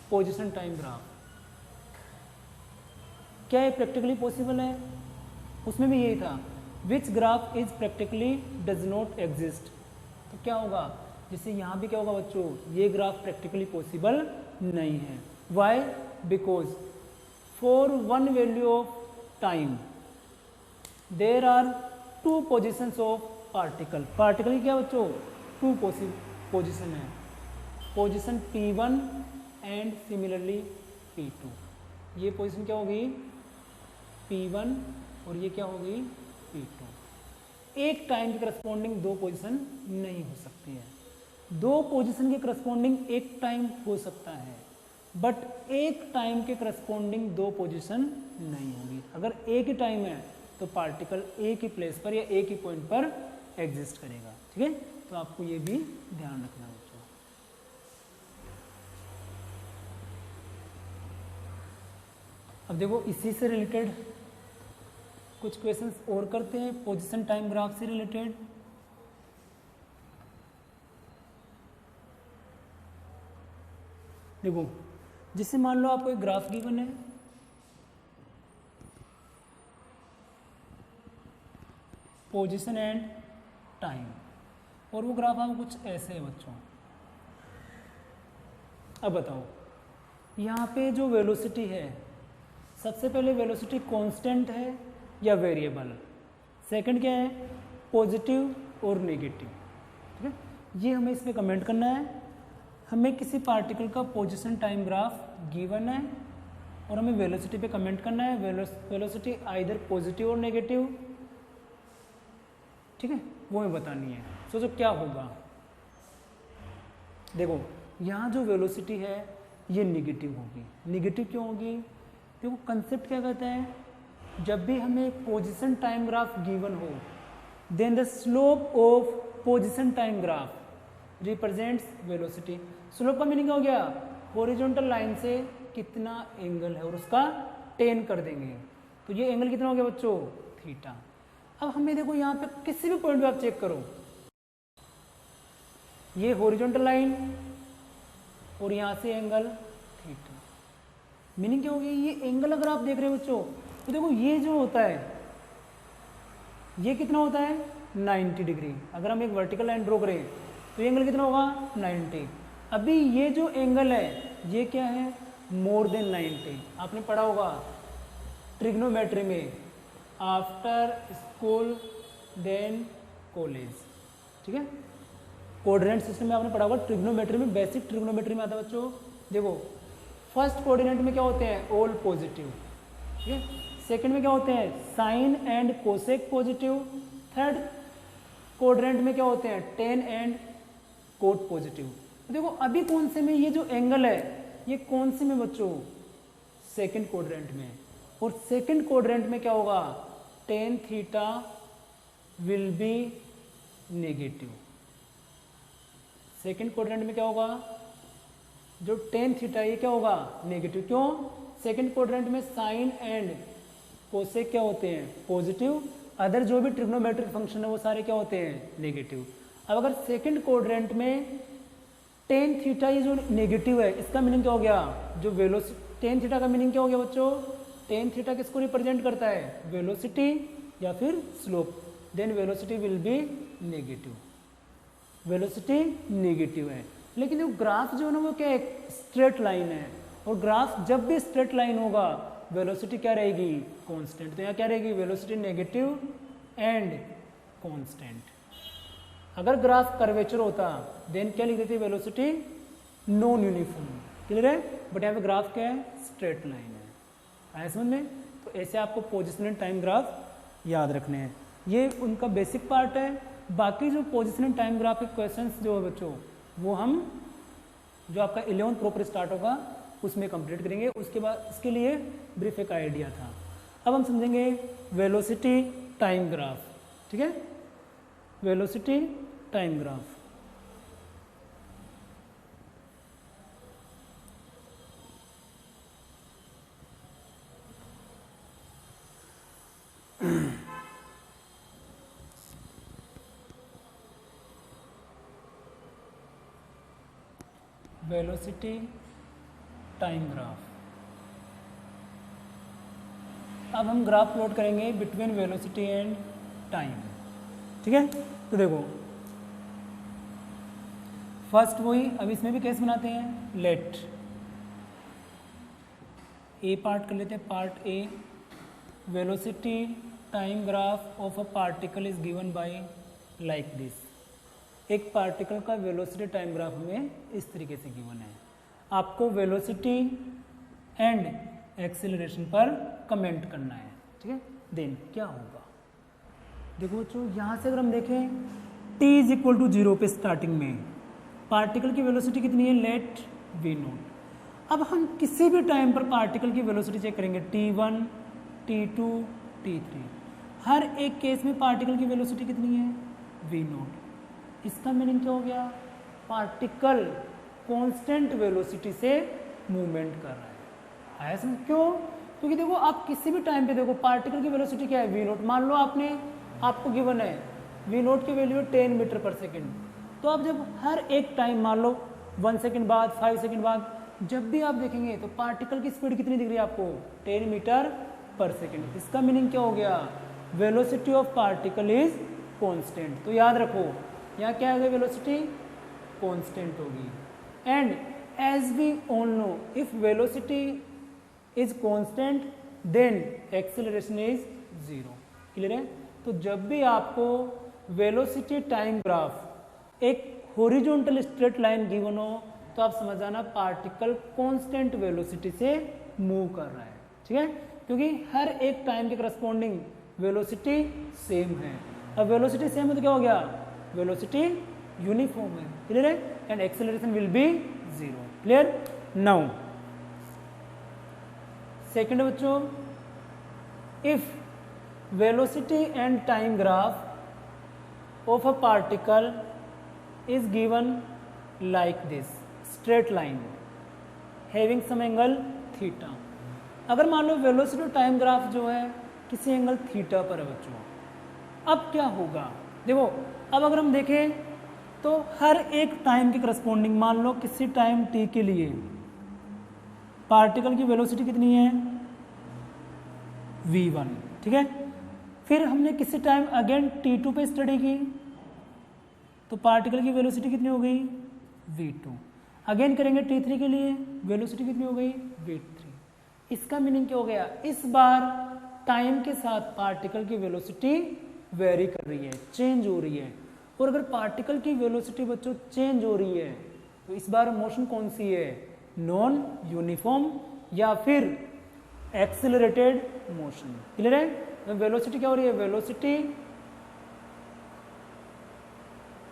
पोजीशन टाइम ग्राफ, क्या ये प्रैक्टिकली पॉसिबल है? उसमें भी यही था, which graph is practically does not exist. तो क्या होगा, जैसे यहाँ भी क्या होगा बच्चों, ये ग्राफ प्रैक्टिकली पॉसिबल नहीं है। Why? Because for one value of time there are two positions of particle. Particle क्या बच्चों? टू पोजिशन है, position P1 and similarly P2। ये पोजिशन क्या होगी? P1 और ये क्या होगी? P2। एक टाइम के करस्पॉन्डिंग दो पोजीशन नहीं हो सकती है। दो पोजीशन के करस्पॉन्डिंग एक टाइम हो सकता है, बट एक टाइम के करस्पॉन्डिंग दो पोजीशन नहीं होगी। अगर एक ही टाइम है तो पार्टिकल एक ही प्लेस पर या एक ही पॉइंट पर एग्जिस्ट करेगा, ठीक है। तो आपको ये भी ध्यान रखना बच्चों। अब देखो इसी से रिलेटेड कुछ क्वेश्चंस और करते हैं, पोजीशन टाइम ग्राफ से रिलेटेड। देखो जिससे मान लो आपको एक ग्राफ गिवन है, पोजीशन एंड टाइम, और वो ग्राफ आपको कुछ ऐसे है बच्चों। अब बताओ यहाँ पे जो वेलोसिटी है, सबसे पहले वेलोसिटी कांस्टेंट है या वेरिएबल, सेकंड क्या है, पॉजिटिव और नेगेटिव, ठीक है। ये हमें इसमें कमेंट करना है। हमें किसी पार्टिकल का पोजीशन टाइम ग्राफ गिवन है और हमें वेलोसिटी पे कमेंट करना है, वेलोसिटी आइदर पॉजिटिव और नेगेटिव, ठीक है, वो हमें बतानी है। सोचो क्या होगा। देखो यहाँ जो वेलोसिटी है ये निगेटिव होगी। निगेटिव क्यों होगी? देखो कंसेप्ट क्या कहता है, जब भी हमें पोजीशन टाइम ग्राफ गिवन हो, then the slope of position time graph represents velocity. Slope का मीनिंग क्या हो गया? हॉरिजॉन्टल लाइन से कितना एंगल है और उसका 10 कर देंगे, तो ये एंगल कितना हो गया बच्चों? थीटा। अब हमें देखो यहाँ पे किसी भी पॉइंट पे आप चेक करो, ये हॉरिजॉन्टल लाइन और यहाँ से एंगल थीटा। मीनिंग क्या हो गया? ये एंगल अगर आप देख रहे हो बच्चों, तो देखो ये जो होता है ये कितना होता है? 90 डिग्री। अगर हम एक वर्टिकल लाइन ड्रॉ करें तो ये एंगल कितना होगा? 90। अभी ये जो एंगल है ये क्या है? More than 90। आपने पढ़ा होगा ट्रिग्नोमेट्री में, आफ्टर स्कूल देन कॉलेज, ठीक है। कोऑर्डिनेट सिस्टम में आपने पढ़ा होगा, ट्रिग्नोमेट्री में, बेसिक ट्रिग्नोमेट्री में आता है बच्चों। देखो फर्स्ट कोऑर्डिनेट में क्या होते हैं? ऑल पॉजिटिव, ठीक है। सेकंड में क्या होते हैं? Sine and cosec positive. Third coordinate में क्या होते हैं? Tan and cot positive. देखो अभी कौन से में ये जो एंगल है ये कौन से में बच्चों? सेकंड क्वाड्रेंट में। और सेकंड क्वाड्रेंट में क्या होगा? Tan theta will be negative. Second quadrant में क्या होगा? जो टेन थीटा ये क्या होगा? नेगेटिव। क्यों? सेकंड क्वाड्रेंट में साइन एंड कोसेक क्या होते हैं? पॉजिटिव। अदर जो भी ट्रिग्नोमेट्रिक फंक्शन है वो सारे क्या होते हैं? नेगेटिव। अब अगर सेकंड क्वाड्रेंट में टेन थीटा ये जो नेगेटिव है, इसका मीनिंग क्या हो गया? जो वेलोसिटी, टेन थीटा का मीनिंग क्या हो गया बच्चों? टेन थीटा किसको रिप्रेजेंट करता है? वेलोसिटी या फिर slope. Then velocity will be negative. Velocity negative है, लेकिन जो ग्राफ जो है ना वो क्या है? स्ट्रेट लाइन है। और ग्राफ जब भी स्ट्रेट लाइन होगा वेलोसिटी क्या रहेगी? कांस्टेंट। तो यहाँ क्या रहेगी? Velocity negative and constant. अगर ग्राफ कर्वेचर होता देन क्या लिख देते? Velocity non uniform. क्लियर है? बट यहाँ पे ग्राफ क्या है? स्ट्रेट लाइन है। आया समझ में? तो ऐसे आपको पोजिशन एंड टाइम ग्राफ याद रखने हैं। ये उनका बेसिक पार्ट है। बाकी जो पोजिशन एंड टाइम ग्राफ के क्वेश्चंस जो है बच्चों, वो हम जो आपका 11th प्रॉपर स्टार्ट होगा उसमें कंप्लीट करेंगे। उसके बाद इसके लिए ब्रीफ एक आइडिया था। अब हम समझेंगे वेलोसिटी टाइम ग्राफ, ठीक है। Velocity time graph. Velocity time graph. अब हम ग्राफ प्लॉट करेंगे बिटवीन वेलोसिटी एंड टाइम, ठीक है। तो देखो फर्स्ट वही, अब इसमें भी कैसे बनाते हैं, लेट ए पार्ट कर लेते हैं, part A, velocity time graph of a particle is given by like this. एक पार्टिकल का वेलोसिटी टाइम ग्राफ हमें इस तरीके से गिवन है। आपको वेलोसिटी एंड एक्सेलरेशन पर कमेंट करना है, ठीक है। देन क्या होगा, देखो बच्चों यहाँ से अगर हम देखें t इज इक्वल टू 0 पे स्टार्टिंग में पार्टिकल की वेलोसिटी कितनी है, लेट v नोट। अब हम किसी भी टाइम पर पार्टिकल की वेलोसिटी चेक करेंगे, t1, t2, t3, हर एक केस में पार्टिकल की वेलोसिटी कितनी है, v नोट। इसका मीनिंग क्या हो गया, पार्टिकल कांस्टेंट वेलोसिटी से मूवमेंट कर रहा है। आया समझ, क्यों, क्योंकि देखो आप किसी भी टाइम पे देखो पार्टिकल की वेलोसिटी क्या है, वी नोट। मान लो आपको गिवन है वी नोट की वैल्यू है 10 मीटर पर सेकेंड, तो आप जब हर एक टाइम मान लो 1 सेकेंड बाद, 5 सेकेंड बाद, जब भी आप देखेंगे तो पार्टिकल की स्पीड कितनी दिख रही है आपको, 10 मीटर पर सेकेंड। इसका मीनिंग क्या हो गया, velocity of particle is constant. तो याद रखो यहाँ क्या है, वेलोसिटी कॉन्स्टेंट होगी। And as we all know, if velocity is constant then acceleration is 0। Clear है। तो जब भी आपको वेलोसिटी टाइम ग्राफ एक हॉरिजॉन्टल स्ट्रेट लाइन गिवन हो तो आप समझ जाना पार्टिकल कांस्टेंट वेलोसिटी से मूव कर रहा है, ठीक है, क्योंकि हर एक टाइम के करस्पॉन्डिंग वेलोसिटी सेम है। अब वेलोसिटी सेम है तो क्या हो गया, वेलोसिटी यूनिफॉर्म है। क्लियर है। And acceleration will be 0। Clear. Now second बच्चों, if velocity and time graph of a particle is given like this, straight line having some angle theta. अगर मान लो वेलोसिटी टाइम ग्राफ जो है किसी angle theta पर है बच्चों, अब क्या होगा, देखो अब अगर हम देखें तो हर एक टाइम के करस्पॉन्डिंग, मान लो किसी टाइम t के लिए पार्टिकल की वेलोसिटी कितनी है, v1, ठीक है। फिर हमने किसी टाइम अगेन t2 पे स्टडी की तो पार्टिकल की वेलोसिटी कितनी हो गई, v2। अगेन करेंगे t3 के लिए, वेलोसिटी कितनी हो गई, v3। इसका मीनिंग क्या हो गया, इस बार टाइम के साथ पार्टिकल की वेलोसिटी वेरी कर रही है, चेंज हो रही है। और अगर पार्टिकल की वेलोसिटी बच्चों चेंज हो रही है तो इस बार मोशन कौन सी है, नॉन यूनिफॉर्म या फिर एक्सेलरेटेड मोशन। क्लियर है। वेलोसिटी क्या हो रही है, वेलोसिटी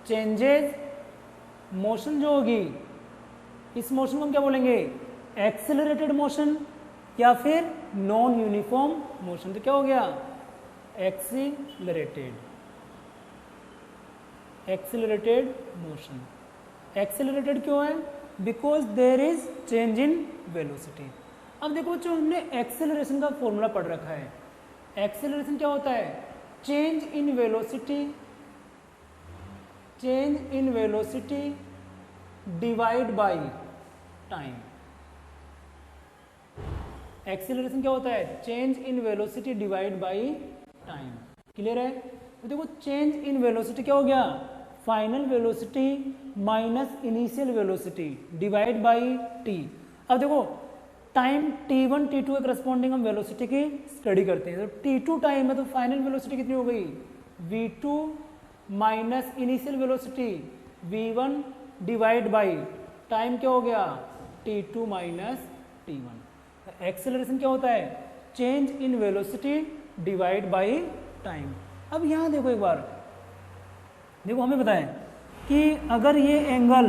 चेंजेस, मोशन जो होगी इस मोशन को हम क्या बोलेंगे, एक्सेलरेटेड मोशन या फिर नॉन यूनिफॉर्म मोशन। तो क्या हो गया, एक्सेलरेटेड मोशन। एक्सेलरेटेड क्यों है, because there is change in velocity. अब देखो बच्चों हमने एक्सेलरेशन का फॉर्मूला पढ़ रखा है। एक्सेलरेशन क्या होता है, change in velocity divide by time. Acceleration क्या होता है, change in velocity divide by time. Clear है। तो देखो चेंज इन वेलोसिटी क्या हो गया, final velocity minus initial velocity divide by T. अब देखो टाइम t1 t2 के करस्पॉन्डिंग हम वेलोसिटी की स्टडी करते हैं। तो t2 टाइम है तो फाइनल वेलोसिटी कितनी हो गई, v2 minus initial velocity v1 divide by time क्या हो गया, t2 माइनस t1। एक्सेलरेशन क्या होता है, change in velocity divide by time. अब यहाँ देखो एक बार, देखो हमें बताएं कि अगर ये एंगल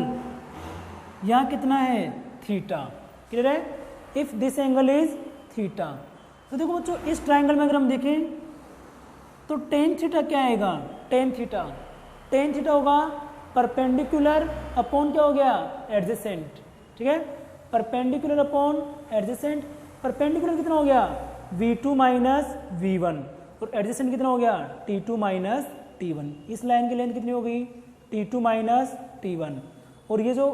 यहाँ कितना है, थीटा। क्लियर है। If this angle is theta, तो देखो बच्चों इस ट्राइंगल में अगर हम देखें तो टेन थीटा क्या आएगा, टेन थीटा होगा परपेंडिकुलर अपॉन क्या हो गया, एडजेसेंट। ठीक है, परपेंडिकुलर अपॉन एडजेसेंट। परपेंडिकुलर कितना हो गया, v2 माइनस v1 और एडजेसेंट कितना हो गया, t2 माइनस t1। इस लाइन की लेंथ कितनी हो गई, t2 माइनस t1। और ये जो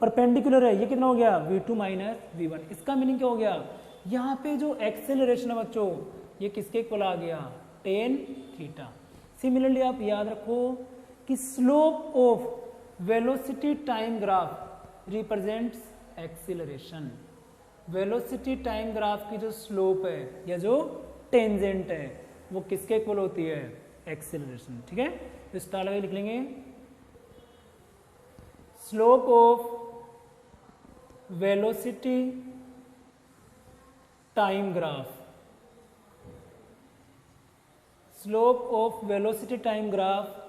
परपेंडिकुलर है, ये कितना हो गया v2 माइनस v1। इसका मीनिंग क्या हो गया, यहाँ पे जो एक्सेलरेशन है बच्चों ये किसके इक्वल आ गया, टेन थीटा। सिमिलरली आप याद रखो कि slope of velocity time graph represents acceleration. Velocity time graph की जो स्लोप है या जो टेंजेंट है वो किसके इक्वल होती है, एक्सीलरेशन। ठीक है, तो स्टार लगा लिख लेंगे slope of velocity time graph, slope of velocity time graph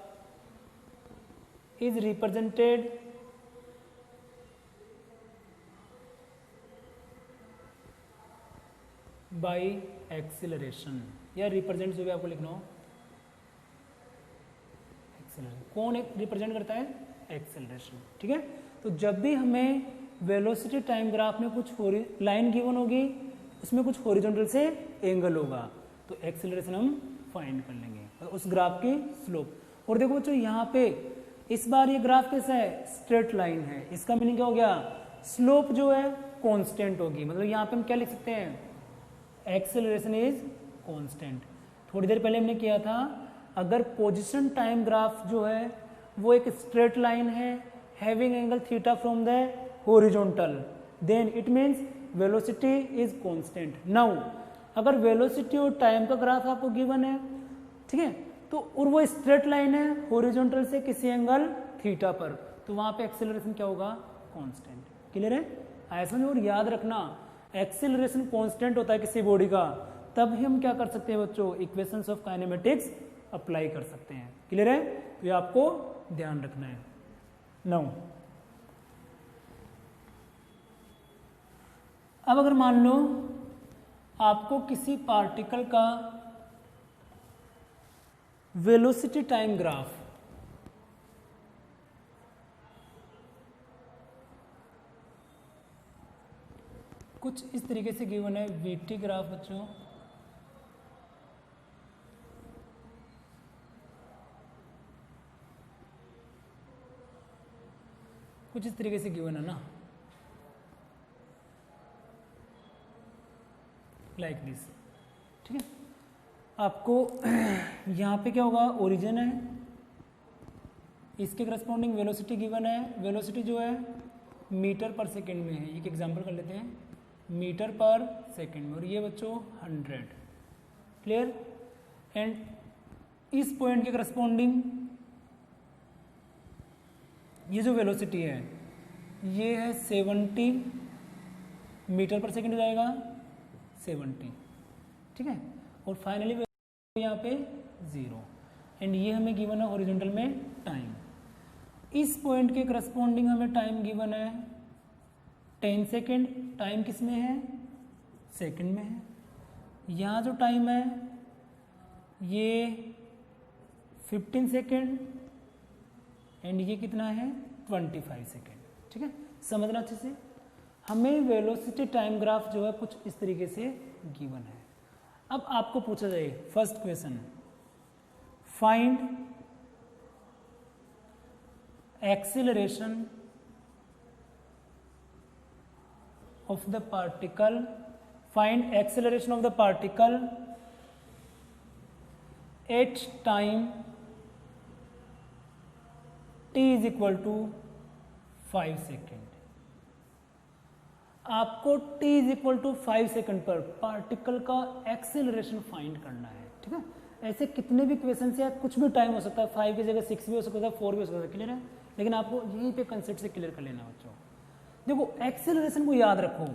is represented by acceleration, या रिप्रेजेंट जो भी आपको लिखना हो एक्सेलरेशन। कौन रिप्रेजेंट करता है, एक्सेलरेशन। ठीक है, तो जब भी हमें वेलोसिटी टाइम ग्राफ में कुछ लाइन गिवन होगी उसमें कुछ हॉरिजॉन्टल से एंगल होगा तो एक्सेलरेशन हम फाइंड कर लेंगे उस ग्राफ की स्लोप। और देखो बच्चों यहाँ पे इस बार ये ग्राफ कैसा है, स्ट्रेट लाइन है। इसका मीनिंग क्या हो गया, स्लोप जो है कांस्टेंट होगी। मतलब यहाँ पे हम क्या लिख सकते हैं, एक्सेलरेशन इज कांस्टेंट। थोड़ी देर पहले हमने किया था, अगर पोजीशन टाइम ग्राफ जो है वो एक स्ट्रेट लाइन है having angle theta from the horizontal, then it means velocity is constant. Now अगर वेलोसिटी और टाइम का ग्राफ आपको गिवन है, ठीक है, तो और वो स्ट्रेट लाइन है हॉरिजॉन्टल से किसी एंगल थीटा पर, तो वहां पे एक्सेलरेशन क्या होगा, कांस्टेंट। क्लियर है, ऐसा में। और याद रखना एक्सेलरेशन कांस्टेंट होता है किसी बॉडी का, तब ही हम क्या कर सकते हैं बच्चों, इक्वेशंस ऑफ काइनेमेटिक्स अप्लाई कर सकते हैं। क्लियर है, तो ये आपको ध्यान रखना है। नाउ अब अगर मान लो आपको किसी पार्टिकल का वेलोसिटी टाइम ग्राफ कुछ इस तरीके से गिवन है, वीटी ग्राफ बच्चों, कुछ इस तरीके से गिवन है ना, लाइक दिस। ठीक है, आपको यहाँ पे क्या होगा, ओरिजिन है, इसके करस्पॉन्डिंग वेलोसिटी गिवन है। वेलोसिटी जो है मीटर पर सेकंड में है, एक एग्जांपल कर लेते हैं, मीटर पर सेकंड में, और ये बच्चों 100। क्लियर, एंड इस पॉइंट के करस्पॉन्डिंग ये जो वेलोसिटी है ये है 70 मीटर पर सेकंड हो जाएगा, 70। ठीक है, और फाइनली यहाँ पे 0, एंड ये हमें गिवन है हॉरिजॉन्टल में टाइम। इस पॉइंट के करस्पॉन्डिंग हमें टाइम गिवन है 10 सेकेंड, टाइम किस में है, सेकंड में है। यहाँ जो टाइम है ये 15 सेकेंड, एंड ये कितना है 25 सेकेंड। ठीक है, समझना अच्छे से। हमें वेलोसिटी टाइम ग्राफ जो है कुछ इस तरीके से गिवन है। अब आपको पूछा जाए first question, find acceleration of the particle, find acceleration of the particle at time t is equal to 5 second. आपको t is equal to 5 second पर पार्टिकल का एक्सेलरेशन फाइंड करना है। ठीक है, ऐसे कितने भी क्वेश्चन से कुछ भी टाइम हो सकता है, 5 की जगह 6 भी हो सकता है, 4 भी हो सकता है। क्लियर है, लेकिन आपको यहीं पे कंसेप्ट से क्लियर कर लेना बच्चों। देखो एक्सेलरेशन को याद रखो,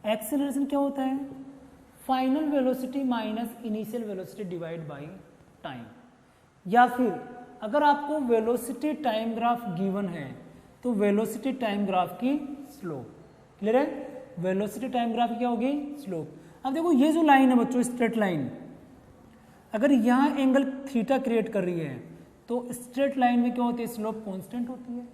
एक्सेलरेशन क्या होता है, final velocity minus initial velocity divide by time. या फिर अगर आपको वेलोसिटी टाइम ग्राफ गिवन है तो वेलोसिटी टाइम ग्राफ की स्लोप। क्लियर है, वेलोसिटी टाइम ग्राफ क्या होगी, स्लोप। अब देखो ये जो लाइन है बच्चों, स्ट्रेट लाइन, अगर यहाँ एंगल थीटा क्रिएट कर रही है तो स्ट्रेट लाइन में क्या होती है, स्लोप कांस्टेंट होती है।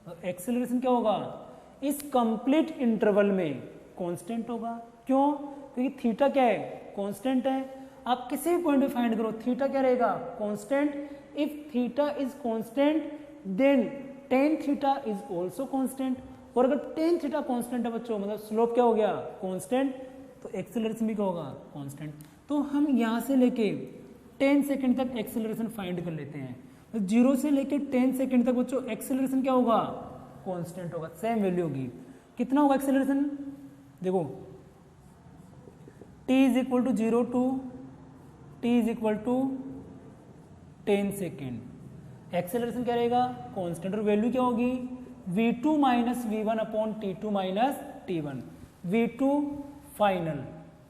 और एक्सेलरेशन क्या होगा, इस कंप्लीट इंटरवल में कांस्टेंट होगा। क्यों, क्योंकि थीटा क्या है, कांस्टेंट है। आप किसी भी पॉइंट पे फाइंड करो, थीटा क्या रहेगा, constant. If theta is constant then tan theta is also constant. और अगर टेन थीटा कांस्टेंट है बच्चों, मतलब स्लोप क्या हो गया कांस्टेंट, तो एक्सेलरेशन भी क्या होगा कांस्टेंट। तो हम यहाँ से लेके 10 सेकंड तक एक्सेलरेशन फाइंड कर लेते हैं। तो 0 से लेके 10 सेकंड तक बच्चों एक्सेलरेशन क्या होगा कांस्टेंट होगा, सेम वैल्यू होगी। कितना होगा एक्सेलरेशन, देखो t is equal to 0 to t is equal to 10 second. Acceleration क्या रहेगा कांस्टेंट, और वैल्यू क्या होगी v2 minus v1 upon t2 minus t1। v2 final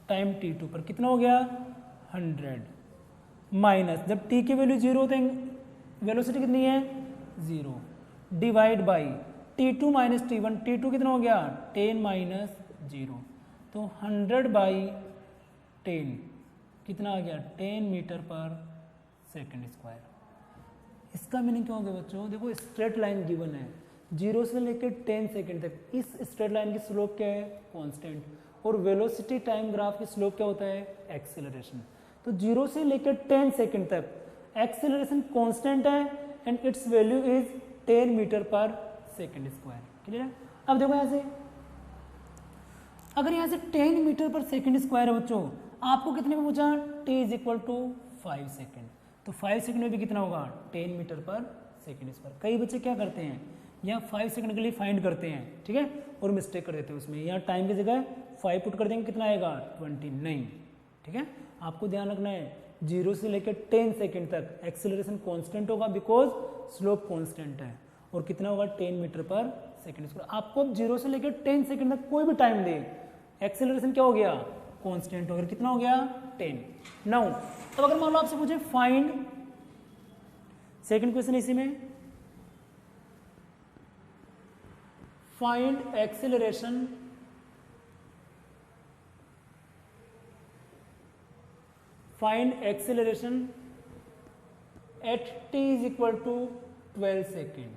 time t2 पर कितना हो गया 100 माइनस, जब t की वैल्यू 0 होते हैं वेलोसिटी कितनी है 0, divide by t2 minus t1, t2 कितना हो गया 10 माइनस 0, तो 100 बाई 10 कितना आ गया 10 मीटर पर सेकंड स्क्वायर। इसका मीनिंग क्या हो गया बच्चों, देखो स्ट्रेट लाइन गिवन है 0 से लेकर 10 सेकंड तक, इस स्ट्रेट लाइन की स्लोप क्या है कांस्टेंट, और वेलोसिटी टाइम ग्राफ की स्लोप क्या होता है एक्सेलरेशन। तो 0 से लेकर 10 सेकंड तक एक्सेलरेशन कांस्टेंट है and its value is 10 metre पर सेकंड स्क्वायर। क्लियर है। अब देखो यहाँ से, अगर यहाँ से 10 मीटर पर सेकंड स्क्वायर है बच्चों, आपको कितने में पूछा t is equal to 5 second, तो 5 सेकंड में भी कितना होगा 10 मीटर पर सेकंड स्क्वायर। कई बच्चे क्या करते हैं यहाँ 5 सेकंड के लिए फाइंड करते हैं, ठीक है, और मिस्टेक कर देते हैं उसमें, यहाँ टाइम की जगह 5 पुट कर देंगे, कितना आएगा 20, नहीं, ठीक है। आपको ध्यान रखना है 0 से लेकर 10 सेकंड तक एक्सेलरेशन कांस्टेंट होगा बिकॉज स्लोप कांस्टेंट है, और कितना होगा 10 मीटर पर सेकंड स्क्वायर। आपको 0 से लेकर 10 सेकंड तक कोई भी टाइम दे, एक्सेलरेशन क्या हो गया कांस्टेंट होगा, कितना हो गया 10। नाउ अब अगर मान लो आपसे पूछे फाइंड, सेकंड क्वेश्चन इसी में, find acceleration at t is equal to 12 second.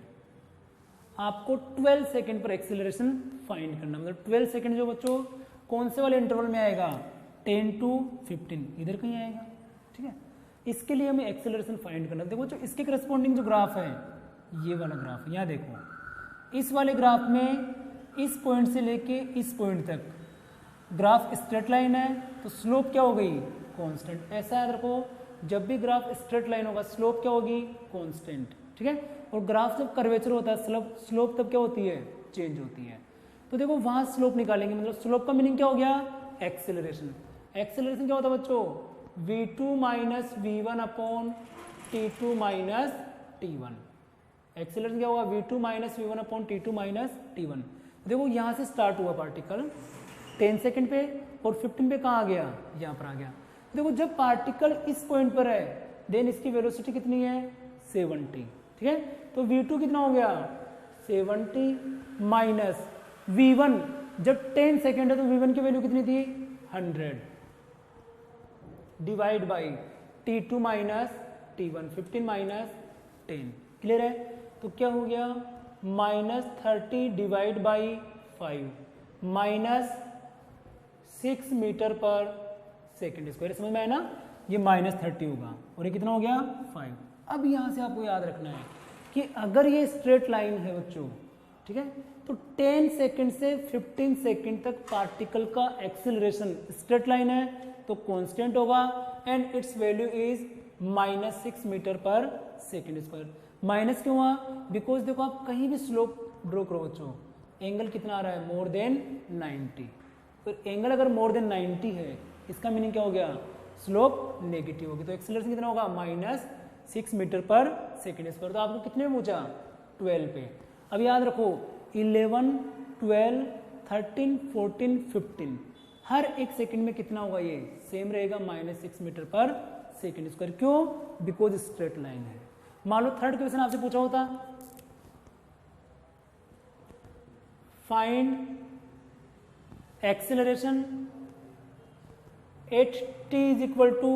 आपको 12 सेकेंड पर एक्सेलरेशन फाइंड करना, मतलब 12 सेकेंड जो बच्चों कौन से वाले इंटरवल में आएगा 10 टू 15 इधर कहीं आएगा, ठीक है। इसके लिए हमें एक्सेलरेशन फाइंड करना। देखो जो इसके करस्पॉन्डिंग जो ग्राफ है ये वाला ग्राफ, यहाँ देखो इस वाले ग्राफ में इस पॉइंट से लेके इस पॉइंट तक ग्राफ स्ट्रेट लाइन है, तो स्लोप क्या हो गई कांस्टेंट। ऐसा याद रखो जब भी ग्राफ स्ट्रेट लाइन होगा स्लोप क्या होगी कांस्टेंट, ठीक है। और ग्राफ जब कर्वेचर होता है स्लोप तब क्या होती है चेंज होती है। तो देखो वहां स्लोप निकालेंगे, मतलब स्लोप का मीनिंग क्या हो गया एक्सेलरेशन। एक्सेलरेशन क्या होता है बच्चों v2 minus v1 upon t2 minus t1। Acceleration क्या होगा v2 minus v1 upon t2 minus t1। देखो यहाँ से स्टार्ट हुआ पार्टिकल 10 सेकंड पे और 15 पे कहाँ आ गया यहाँ पर आ गया। देखो जब पार्टिकल इस पॉइंट पर है देन इसकी वेलोसिटी कितनी है 70, ठीक है। तो v2 कितना हो गया 70 माइनस v1, जब 10 सेकंड है तो v1 की वैल्यू कितनी थी 100, divide by t2 minus t1 15 minus 10। Clear है। तो क्या हो गया -30 डिवाइड बाई 5 माइनस 6 मीटर पर सेकेंड स्क्वायर। समझ में आया ना, ये -30 होगा और ये कितना हो गया 5। अब यहाँ से आपको याद रखना है कि अगर ये स्ट्रेट लाइन है बच्चों, ठीक है, तो 10 सेकंड से 15 सेकंड तक पार्टिकल का एक्सेलरेशन स्ट्रेट लाइन है तो कांस्टेंट होगा and its value is -6 metre पर सेकेंड स्क्वायर। माइनस क्यों हुआ बिकॉज देखो आप कहीं भी स्लोप ड्रॉ करो बच्चों, एंगल कितना आ रहा है मोर देन 90, तो एंगल अगर मोर देन 90 है इसका मीनिंग क्या हो गया स्लोप नेगेटिव होगी। तो एक्सेलरेशन कितना होगा -6 मीटर पर सेकेंड स्क्वायर। तो आपको कितने में पूछा 12 पे। अब याद रखो 11, 12, 13, 14, 15 हर एक सेकंड में कितना होगा ये सेम रहेगा -6 मीटर पर सेकेंड स्क्वायर। क्यों बिकॉज स्ट्रेट लाइन है। मान लो थर्ड क्वेश्चन आपसे पूछा होता find acceleration at t is equal to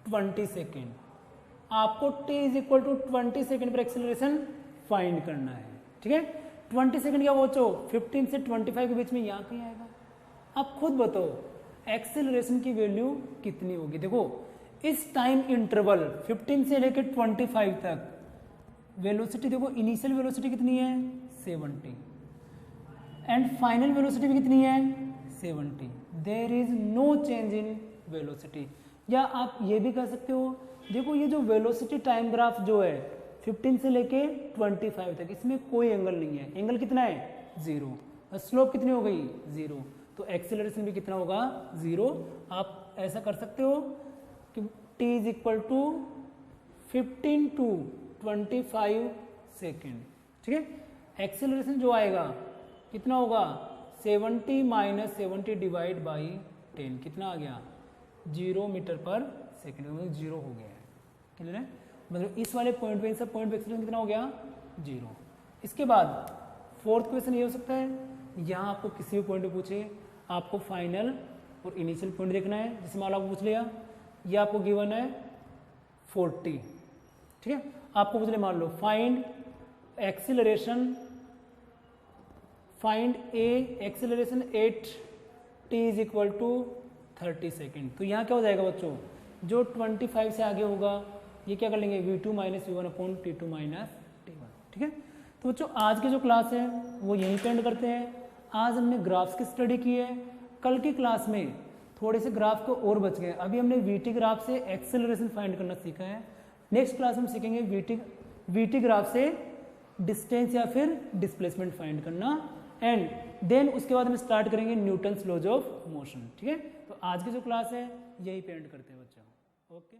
20 second. आपको t is equal to 20 second पर एक्सेलरेशन फाइंड करना है, ठीक है। 20 सेकेंड क्या बच्चों 15 से 25 के बीच में यहाँ कहीं आएगा। आप खुद बताओ एक्सेलरेशन की वैल्यू कितनी होगी। देखो इस टाइम इंटरवल 15 से लेकर 25 तक वेलोसिटी देखो इनिशियल वेलोसिटी कितनी है 70 एंड फाइनल वेलोसिटी भी कितनी है 70. There is no change in velocity. या आप ये भी कह सकते हो, देखो ये जो वेलोसिटी टाइम ग्राफ जो है 15 से लेके 25 तक, इसमें कोई एंगल नहीं है. एंगल कितना है 0. स्लोप कितनी हो गई 0. तो एक्सेलरेशन भी कितना होगा 0. आप ऐसा कर सकते हो कि t is equal to 15 to 25 second. ठीक है. एक्सेलरेशन जो आएगा कितना होगा 70 माइनस 70 डिवाइड बाई 10 कितना आ गया 0 मीटर पर सेकेंड. मतलब 0 हो गया है. क्लियर है. मतलब इस वाले पॉइंट पे, इन सब पॉइंट पे एक्सेलरेशन कितना हो गया 0. इसके बाद फोर्थ क्वेश्चन ये हो सकता है, यहाँ आपको किसी भी पॉइंट पे पूछे, आपको फाइनल और इनिशियल पॉइंट देखना है. जैसे मान लो आपको पूछ लिया ये आपको गिवन है 40. ठीक है. आपको पूछ लिया मान लो find acceleration, find a acceleration at t is equal to 30 second. तो यहाँ क्या हो जाएगा बच्चों, जो 25 से आगे होगा ये क्या कर लेंगे v2 minus v1 upon t2 minus t1. ठीक है. तो बच्चों आज की जो क्लास है वो यहीं पे एंड करते हैं. आज हमने ग्राफ्स की स्टडी की है. कल की क्लास में थोड़े से ग्राफ को और बच गए. अभी हमने वीटी ग्राफ से एक्सेलरेशन फाइंड करना सीखा है. नेक्स्ट क्लास में सीखेंगे वीटी ग्राफ से डिस्टेंस या फिर डिस्प्लेसमेंट फाइंड करना. एंड देन उसके बाद हम स्टार्ट करेंगे न्यूटन्स लॉज ऑफ मोशन. ठीक है. तो आज की जो क्लास है यही पे एंड करते हैं बच्चों. ओके.